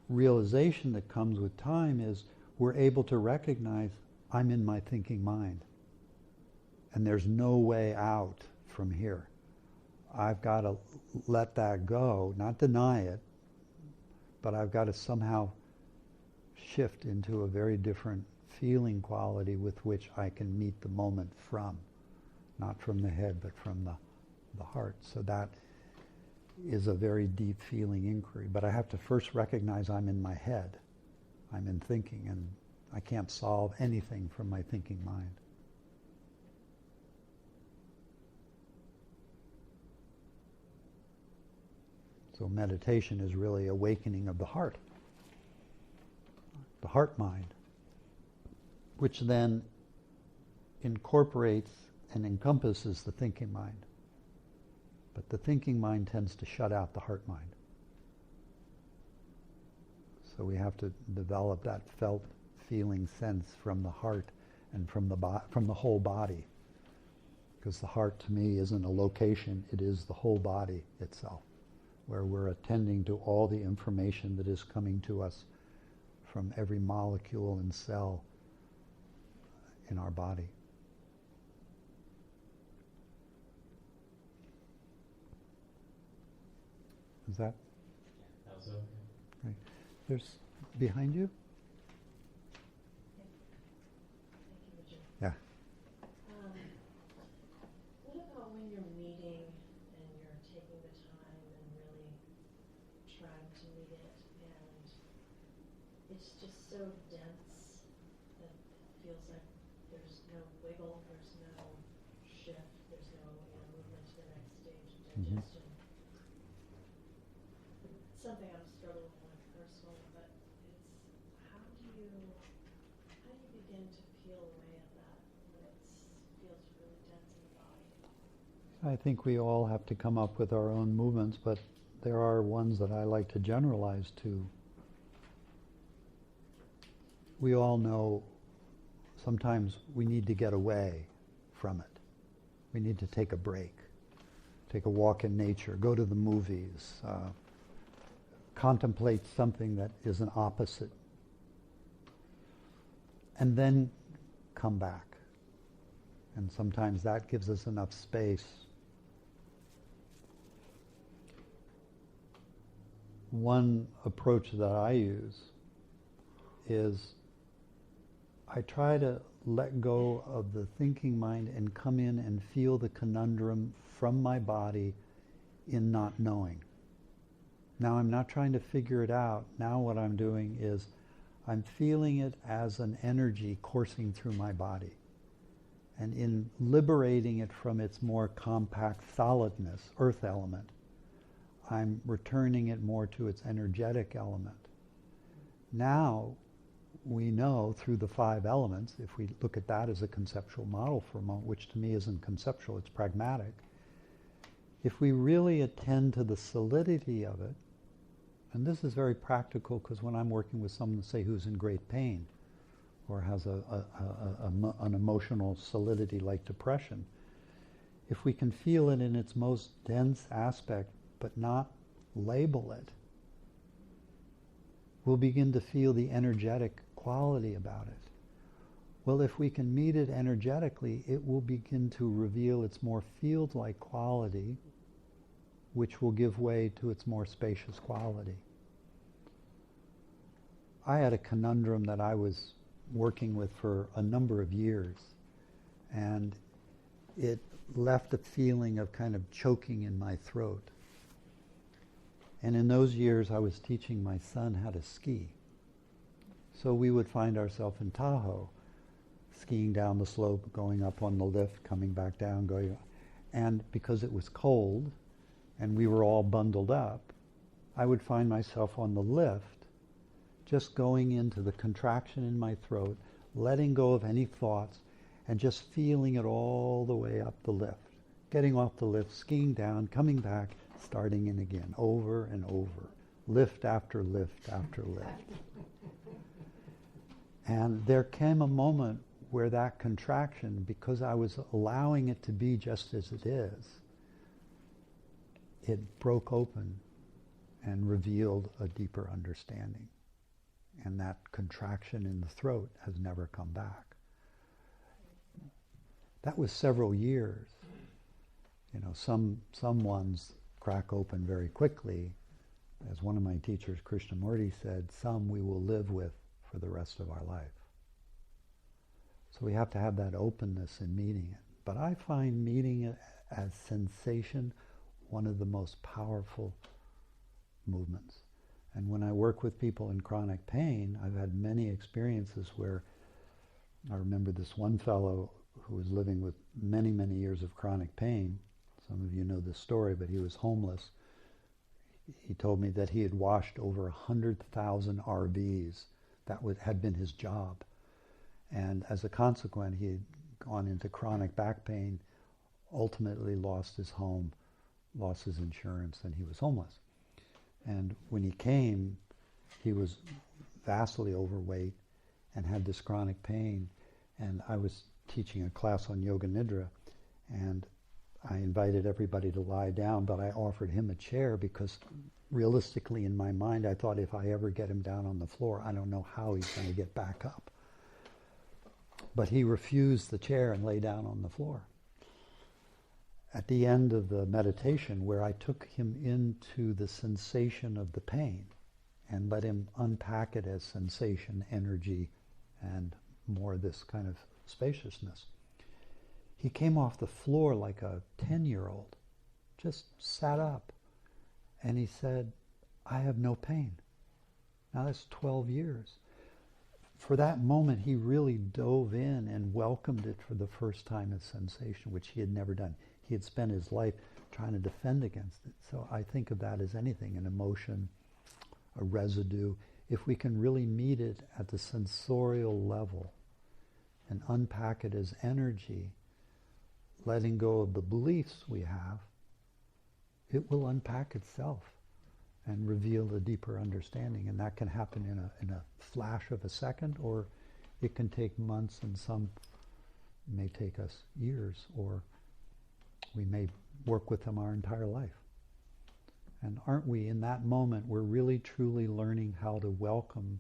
realization that comes with time is we're able to recognize I'm in my thinking mind. And there's no way out from here. I've got to let that go, not deny it, but I've got to somehow shift into a very different feeling quality with which I can meet the moment from, not from the head, but from the heart. So that is a very deep feeling inquiry. But I have to first recognize I'm in my head. I'm in thinking, and I can't solve anything from my thinking mind. So meditation is really awakening of the heart mind, which then incorporates and encompasses the thinking mind. But the thinking mind tends to shut out the heart mind. So we have to develop that felt feeling sense from the heart and from the whole body. Because the heart to me isn't a location, it is the whole body itself, where we're attending to all the information that is coming to us from every molecule and cell in our body. Is that? That was okay. Right. There's behind you? Thank you, Richard. Yeah. What about when you're meeting and you're taking the time and really trying to meet it, and it's just so dense that it feels like there's no wiggle, there's no shift, there's no movement to the next stage of digestion. It's something I'm struggling with personally, but it's how do you begin to peel away at that when it feels really dense in the body? I think we all have to come up with our own movements, but there are ones that I like to generalize to. We all know sometimes we need to get away from it. We need to take a break, take a walk in nature, go to the movies, contemplate something that is an opposite, and then come back. And sometimes that gives us enough space. One approach that I use is I try to let go of the thinking mind and come in and feel the conundrum from my body in not knowing. Now I'm not trying to figure it out. Now what I'm doing is I'm feeling it as an energy coursing through my body. And in liberating it from its more compact solidness, earth element, I'm returning it more to its energetic element. Now we know through the 5 elements, if we look at that as a conceptual model for a moment, which to me isn't conceptual, it's pragmatic, if we really attend to the solidity of it, and this is very practical because when I'm working with someone, say, who's in great pain, or has an emotional solidity like depression, if we can feel it in its most dense aspect but not label it, we'll begin to feel the energetic quality about it. Well, if we can meet it energetically, it will begin to reveal its more field-like quality, which will give way to its more spacious quality. I had a conundrum that I was working with for a number of years, and it left a feeling of kind of choking in my throat. And in those years, I was teaching my son how to ski. So we would find ourselves in Tahoe, skiing down the slope, going up on the lift, coming back down, going up. And because it was cold, and we were all bundled up, I would find myself on the lift, just going into the contraction in my throat, letting go of any thoughts, and just feeling it all the way up the lift. Getting off the lift, skiing down, coming back, starting in again, over and over. Lift after lift after lift. And there came a moment where that contraction, because I was allowing it to be just as it is, it broke open and revealed a deeper understanding. And that contraction in the throat has never come back. That was several years. You know, some ones crack open very quickly. As one of my teachers, Krishnamurti, said, some we will live with for the rest of our life. So we have to have that openness in meeting it. But I find meeting it as sensation one of the most powerful movements. And when I work with people in chronic pain, I've had many experiences where I remember this one fellow who was living with many, many years of chronic pain. Some of you know this story, but he was homeless. He told me that he had washed over 100,000 RVs. That had been his job. And as a consequence, he had gone into chronic back pain, ultimately lost his home, lost his insurance, and he was homeless. And when he came, he was vastly overweight and had this chronic pain. And I was teaching a class on Yoga Nidra, and I invited everybody to lie down, but I offered him a chair because realistically in my mind I thought if I ever get him down on the floor, I don't know how he's going to get back up. But he refused the chair and lay down on the floor. At the end of the meditation, where I took him into the sensation of the pain and let him unpack it as sensation, energy, and more this kind of spaciousness, he came off the floor like a 10-year-old, just sat up, and he said, I have no pain. Now that's 12 years. For that moment, he really dove in and welcomed it for the first time as sensation, which he had never done. He had spent his life trying to defend against it. So I think of that as anything, an emotion, a residue. If we can really meet it at the sensorial level and unpack it as energy, letting go of the beliefs we have, it will unpack itself and reveal a deeper understanding. And that can happen in a flash of a second, or it can take months, and some may take us years, or we may work with them our entire life. And aren't we, in that moment, we're really truly learning how to welcome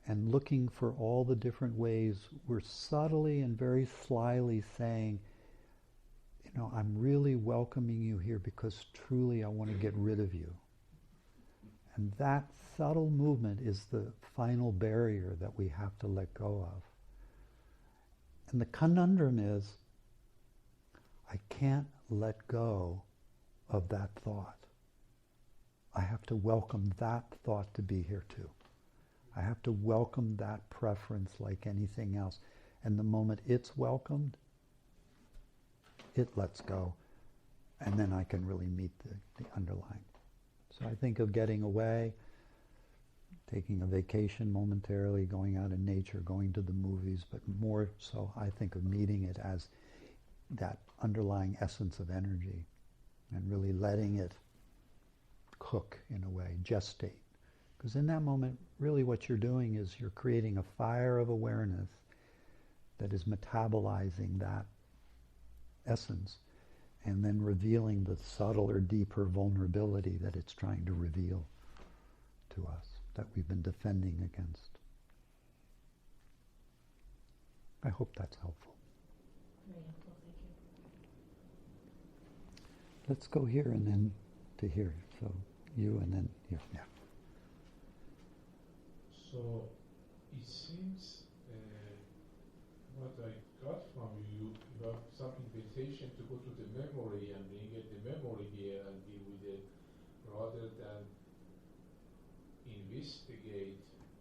and looking for all the different ways we're subtly and very slyly saying, you know, I'm really welcoming you here because truly I want to get rid of you. And that subtle movement is the final barrier that we have to let go of. And the conundrum is, I can't let go of that thought. I have to welcome that thought to be here too. I have to welcome that preference like anything else. And the moment it's welcomed, it lets go. And then I can really meet the underlying. So I think of getting away, taking a vacation momentarily, going out in nature, going to the movies, but more so I think of meeting it as that underlying essence of energy and really letting it cook in a way, gestate. Because in that moment, really what you're doing is you're creating a fire of awareness that is metabolizing that essence and then revealing the subtler, deeper vulnerability that it's trying to reveal to us, that we've been defending against. I hope that's helpful. Very helpful, thank you. Let's go here and then to here. So you and then here. Yeah. So it seems what I got from you, you have some invitation to go to the memory and bring the memory here and deal with it, rather than investigate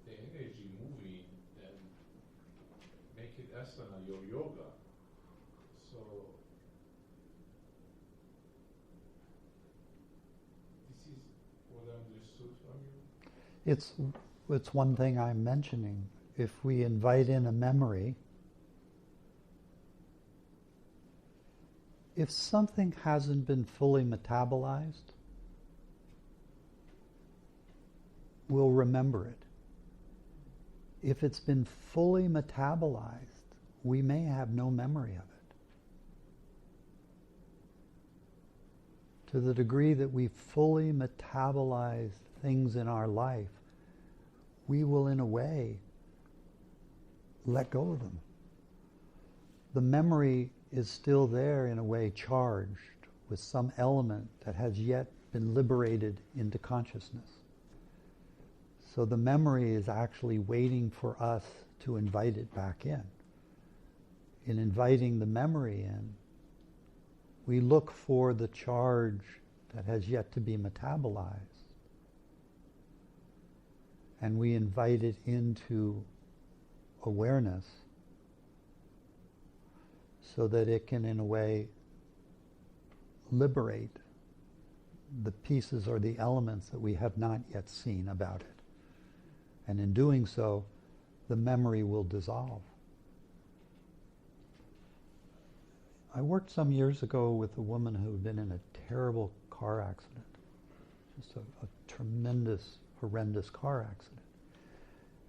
the energy moving and make it asana or yoga. So this is what I understood from you. It's one thing I'm mentioning. If we invite in a memory, if something hasn't been fully metabolized, we'll remember it. If it's been fully metabolized, we may have no memory of it. To the degree that we fully metabolize things in our life, we will, in a way, let go of them. The memory is still there, in a way, charged with some element that has yet been liberated into consciousness. So the memory is actually waiting for us to invite it back in. In inviting the memory in, we look for the charge that has yet to be metabolized, and we invite it into awareness so that it can, in a way, liberate the pieces or the elements that we have not yet seen about it. And in doing so, the memory will dissolve. I worked some years ago with a woman who had been in a terrible car accident, just a tremendous, horrendous car accident.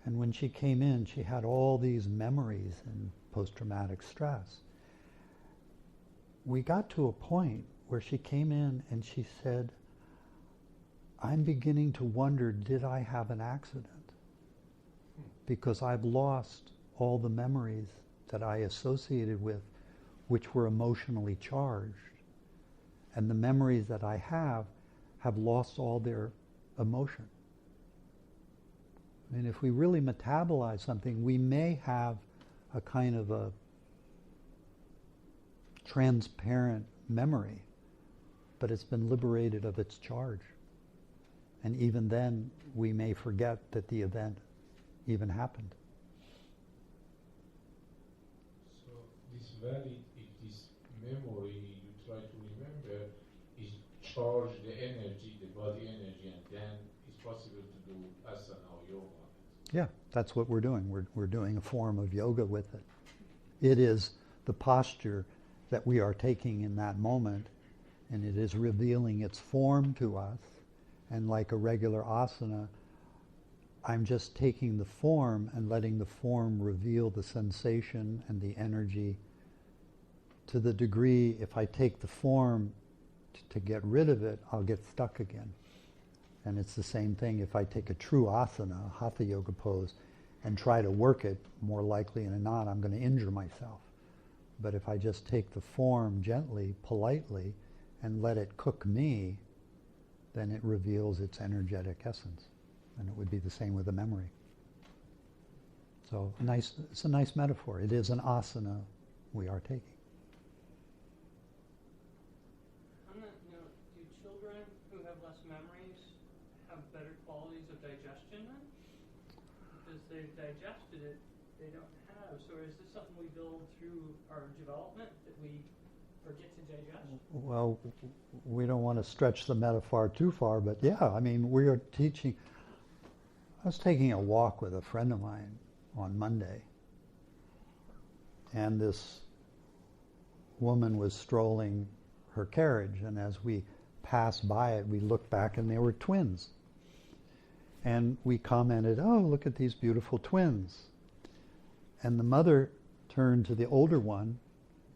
And when she came in, she had all these memories and post-traumatic stress. We got to a point where she came in and she said, I'm beginning to wonder, did I have an accident? Because I've lost all the memories that I associated with, which were emotionally charged. And the memories that I have lost all their emotion. I mean, if we really metabolize something, we may have a kind of a transparent memory, but it's been liberated of its charge. And even then, we may forget that the event even happened. So this valid, if this memory you try to remember is charge the energy, the body energy, and then it's possible to do asana or yoga. Yeah, that's what we're doing. We're doing a form of yoga with it. It is the posture that we are taking in that moment, and it is revealing its form to us. And like a regular asana, I'm just taking the form and letting the form reveal the sensation and the energy. To the degree, if I take the form to get rid of it, I'll get stuck again. And it's the same thing if I take a true asana, a hatha yoga pose, and try to work it, more likely than not, I'm going to injure myself. But if I just take the form gently, politely, and let it cook me, then it reveals its energetic essence. And it would be the same with the memory. So it's a nice metaphor. It is an asana we are taking. On that note, do children who have less memories have better qualities of digestion then? Because they've digested it, they don't have. So is this something we build through our development, that we forget to digest? Well, we don't want to stretch the metaphor too far, but yeah, I mean, we are teaching. I was taking a walk with a friend of mine on Monday, and this woman was strolling her carriage, and as we passed by it, we looked back and they were twins. And we commented, oh, look at these beautiful twins. And the mother turned to the older one,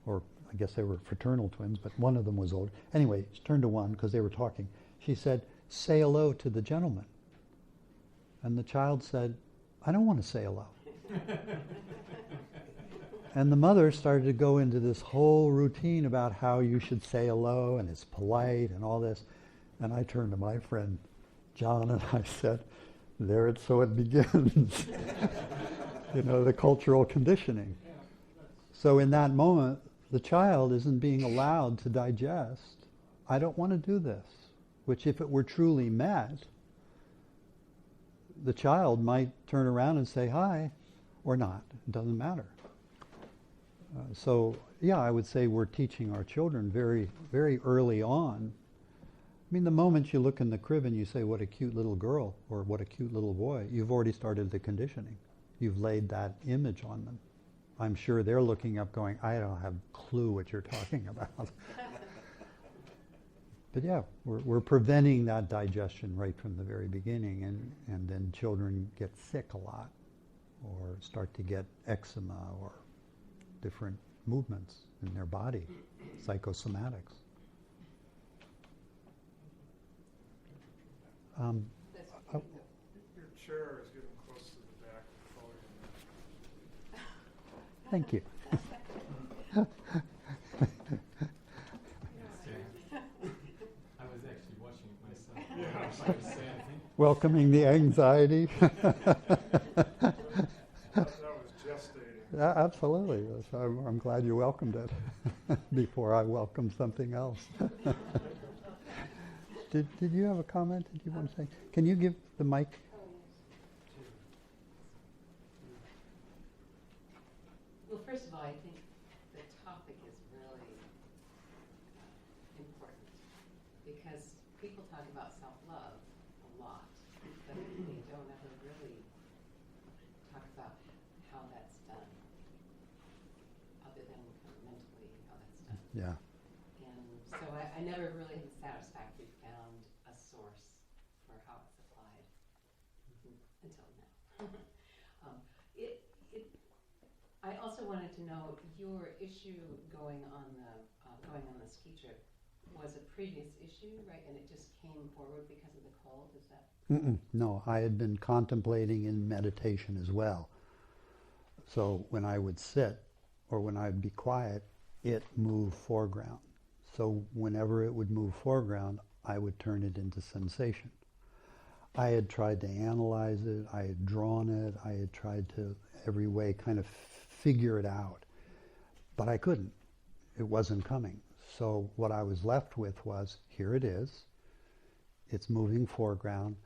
or I guess they were fraternal twins, but one of them was older. Anyway, she turned to one because they were talking. She said, say hello to the gentleman. And the child said, I don't want to say hello. And the mother started to go into this whole routine about how you should say hello and it's polite and all this. And I turned to my friend John and I said, so it begins. The cultural conditioning. So in that moment, the child isn't being allowed to digest, I don't want to do this, which if it were truly met, the child might turn around and say hi or not. It doesn't matter. I would say we're teaching our children very, very early on. I mean, the moment you look in the crib and you say, what a cute little girl or what a cute little boy, you've already started the conditioning. You've laid that image on them. I'm sure they're looking up going, I don't have a clue what you're talking about. But yeah, we're preventing that digestion right from the very beginning, and then children get sick a lot or start to get eczema or different movements in their body, psychosomatics. Your chair is getting close to the back of the podium. Thank you. I was actually watching it myself. I was saying, Welcoming the anxiety. That was gestating. Yeah, absolutely. So I'm glad you welcomed it before I welcomed something else. Did you have a comment? Did you want to say? Can you give the mic? Well, first of all, I think the topic is really important because people talk about self-love a lot, but they don't ever really talk about how that's done, other than kind of mentally how that's done. Yeah. And so I never really have satisfactorily found a source for how it's applied until now. I also wanted to know your issue going on the ski trip was a previous issue, right? And it just came forward because of the cold. Is that? No, I had been contemplating in meditation as well. So when I would sit or when I'd be quiet, it moved foreground. So whenever it would move foreground, I would turn it into sensation. I had tried to analyze it, I had drawn it, I had tried to every way kind of figure it out, but I couldn't. It wasn't coming. So what I was left with was, here it is, it's moving foreground,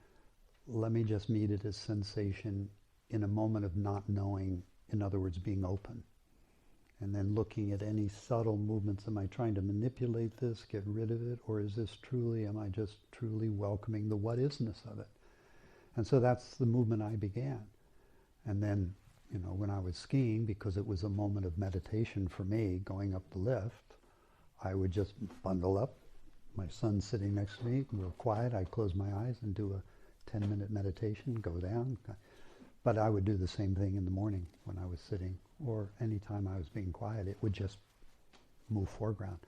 let me just meet it as sensation in a moment of not knowing, in other words, being open. And then looking at any subtle movements, am I trying to manipulate this, get rid of it, or is this truly, am I just truly welcoming the what-isness of it? And so that's the movement I began. And then, when I was skiing, because it was a moment of meditation for me, going up the lift, I would just bundle up, my son's sitting next to me, we're quiet, I'd close my eyes and do a 10-minute meditation, go down. But I would do the same thing in the morning when I was sitting, or any time I was being quiet, it would just move foreground.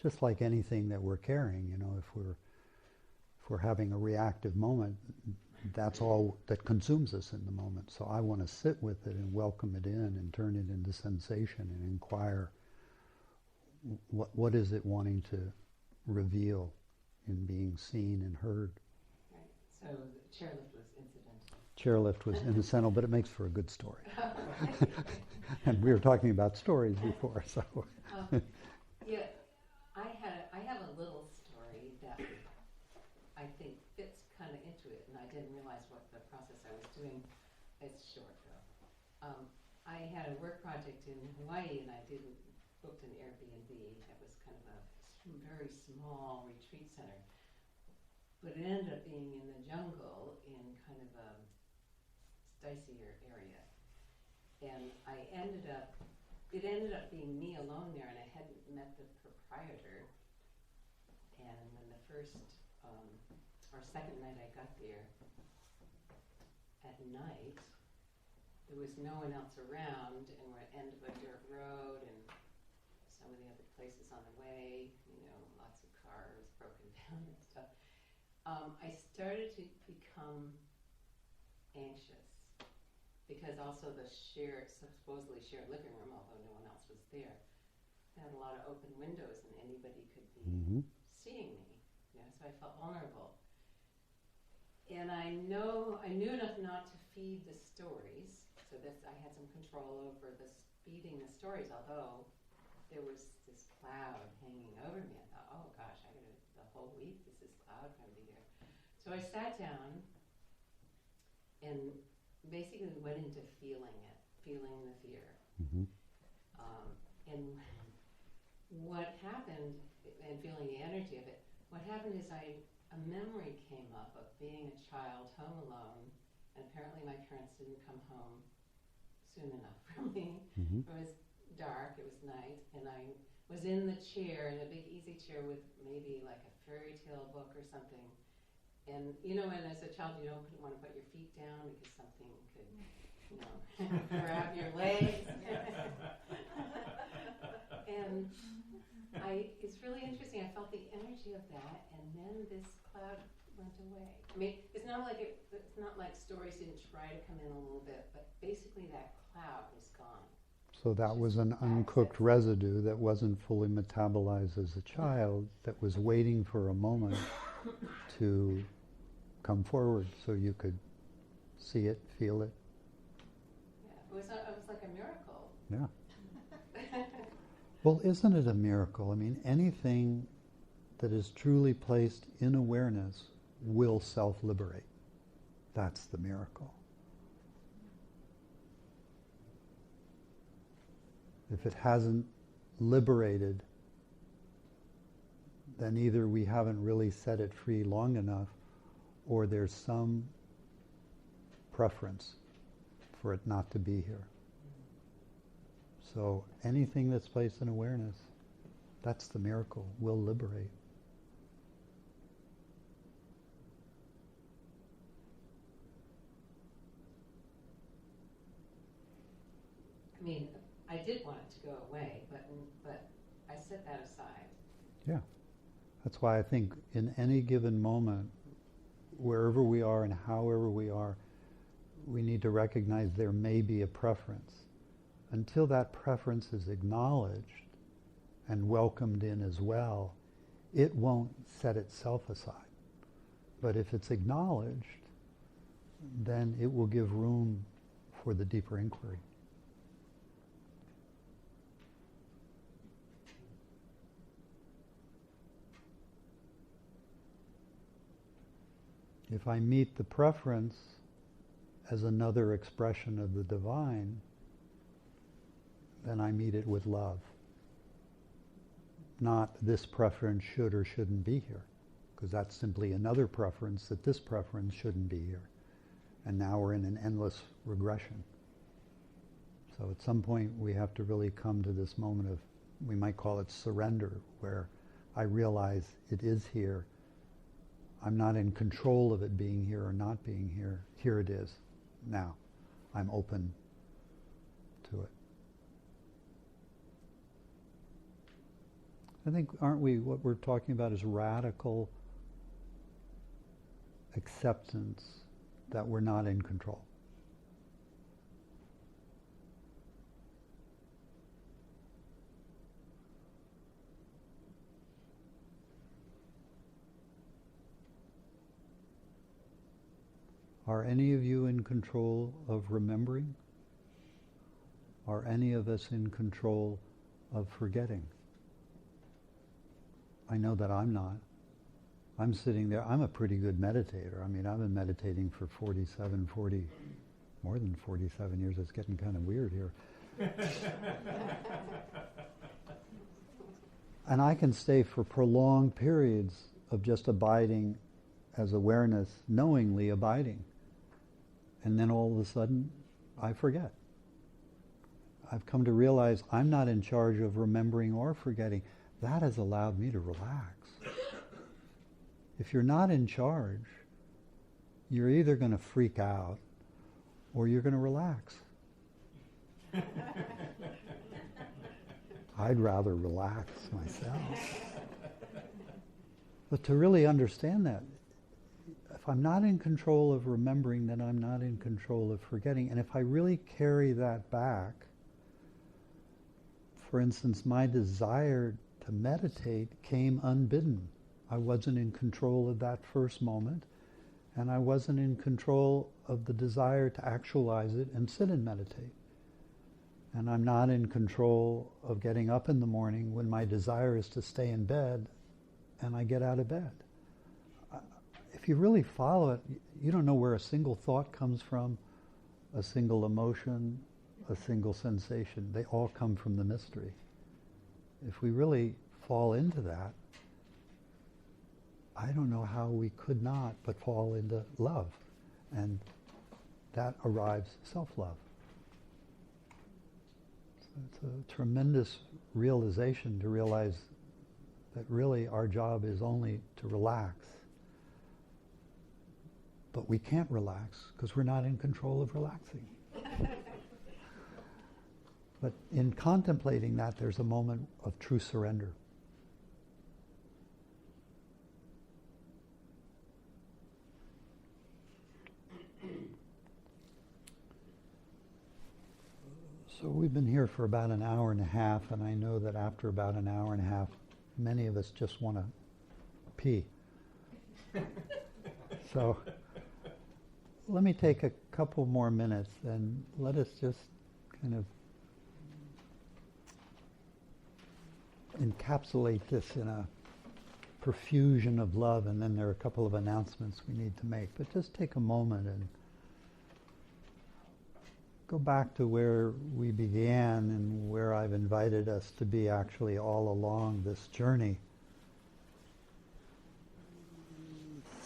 Just like anything that we're carrying, if we're having a reactive moment, that's all that consumes us in the moment. So I want to sit with it and welcome it in and turn it into sensation and inquire what is it wanting to reveal in being seen and heard. Right. So the chairlift was incidental. Chairlift was incidental, but it makes for a good story. And we were talking about stories before, so. Yeah, I have a little story that I think fits kind of into it, and I didn't realize what the process I was doing. It's short though. I had a work project in Hawaii, and I booked an Airbnb that was kind of a very small retreat center, but it ended up being in the jungle in kind of a dicier area, and it ended up being me alone there, and I hadn't met the proprietor. And then the first or second night I got there, at night. There was no one else around, and we're at the end of a dirt road, and some of the other places on the way, lots of cars broken down and stuff. I started to become anxious because also the supposedly shared living room, although no one else was there, had a lot of open windows and anybody could be seeing me. So I felt vulnerable. And I knew enough not to feed the stories, so I had some control over feeding the stories, although there was this cloud hanging over me. I thought, oh gosh, the whole week is this cloud going to be here. So I sat down and basically went into feeling the fear. And what happened, and feeling the energy of it, what happened is a memory came up of being a child home alone, and apparently my parents didn't come home soon enough for me. It was dark, it was night, and I was in the chair, in a big easy chair with maybe like a fairy tale book or something. And and as a child you don't want to put your feet down because something could, grab your legs. And it's really interesting. I felt the energy of that, and then this cloud went away. I mean, it's not like stories didn't try to come in a little bit, but basically that cloud was gone. So that was an uncooked residue that wasn't fully metabolized as a child, that was waiting for a moment to come forward so you could see it, feel it. Yeah, it was like a miracle. Yeah. Well, isn't it a miracle? I mean, anything that is truly placed in awareness will self-liberate. That's the miracle. If it hasn't liberated, then either we haven't really set it free long enough, or there's some preference for it not to be here. So anything that's placed in awareness, that's the miracle, will liberate. I mean, I did want it to go away, but I set that aside. Yeah. That's why I think in any given moment, wherever we are and however we are, we need to recognize there may be a preference. Until that preference is acknowledged and welcomed in as well, it won't set itself aside. But if it's acknowledged, then it will give room for the deeper inquiry. If I meet the preference as another expression of the divine, then I meet it with love. Not this preference should or shouldn't be here, because that's simply another preference that this preference shouldn't be here. And now we're in an endless regression. So at some point we have to really come to this moment of, we might call it surrender, where I realize it is here. I'm not in control of it being here or not being here. Here it is. Now, I'm open to it. I think, aren't we, what we're talking about is radical acceptance that we're not in control. Are any of you in control of remembering? Are any of us in control of forgetting? I know that I'm not. I'm sitting there, I'm a pretty good meditator. I mean, I've been meditating for more than 47 years. It's getting kind of weird here. And I can stay for prolonged periods of just abiding as awareness, knowingly abiding. And then all of a sudden, I forget. I've come to realize I'm not in charge of remembering or forgetting. That has allowed me to relax. If you're not in charge, you're either going to freak out or you're going to relax. I'd rather relax myself. But to really understand that, if I'm not in control of remembering, then I'm not in control of forgetting. And if I really carry that back, for instance, my desire to meditate came unbidden. I wasn't in control of that first moment, and I wasn't in control of the desire to actualize it and sit and meditate. And I'm not in control of getting up in the morning when my desire is to stay in bed, and I get out of bed. If you really follow it, you don't know where a single thought comes from, a single emotion, a single sensation. They all come from the mystery. If we really fall into that, I don't know how we could not but fall into love. And that arrives self-love. So it's a tremendous realization to realize that really our job is only to relax. But we can't relax because we're not in control of relaxing. But in contemplating that, there's a moment of true surrender. So we've been here for about an hour and a half, and I know that after about an hour and a half, many of us just want to pee. So let me take a couple more minutes and let us just kind of encapsulate this in a profusion of love, and then there are a couple of announcements we need to make. But just take a moment and go back to where we began and where I've invited us to be actually all along this journey.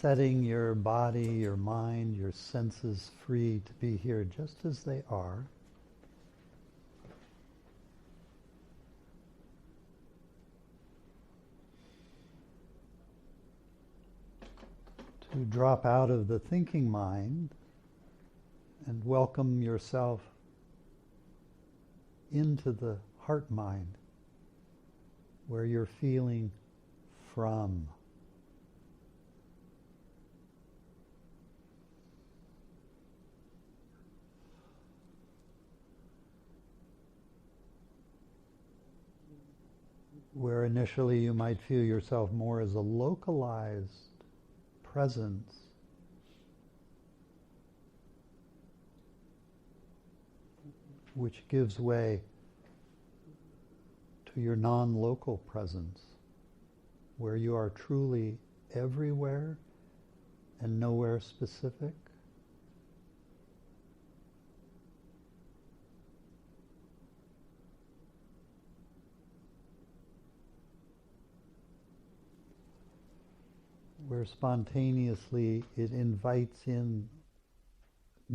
Setting your body, your mind, your senses free to be here just as they are. To drop out of the thinking mind and welcome yourself into the heart mind, where you're feeling from. Where initially you might feel yourself more as a localized presence, which gives way to your non-local presence, where you are truly everywhere and nowhere specific. Where spontaneously it invites in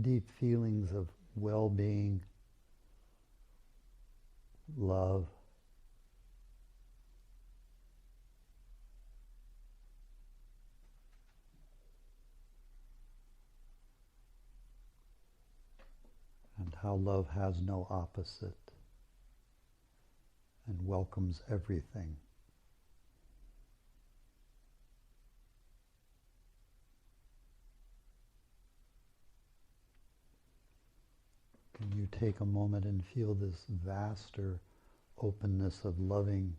deep feelings of well-being, love, and how love has no opposite and welcomes everything. Can you take a moment and feel this vaster openness of loving?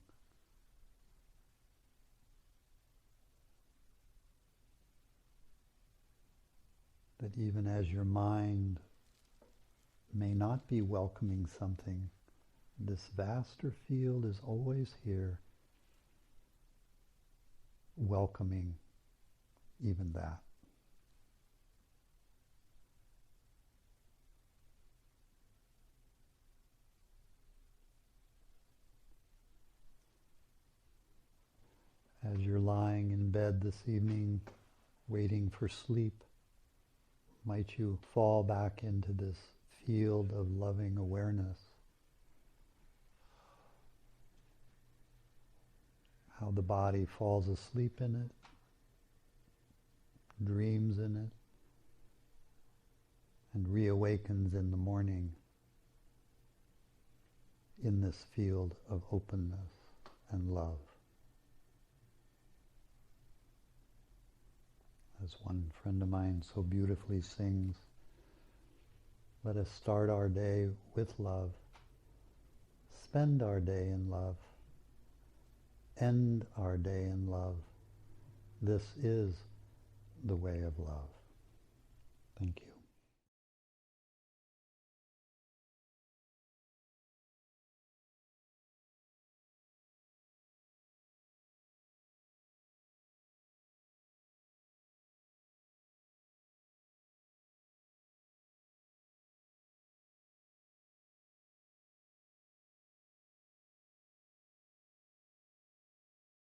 That even as your mind may not be welcoming something, this vaster field is always here, welcoming even that. As you're lying in bed this evening, waiting for sleep, might you fall back into this field of loving awareness? How the body falls asleep in it, dreams in it, and reawakens awakens in the morning in this field of openness and love. As one friend of mine so beautifully sings, let us start our day with love, spend our day in love, end our day in love. This is the way of love. Thank you.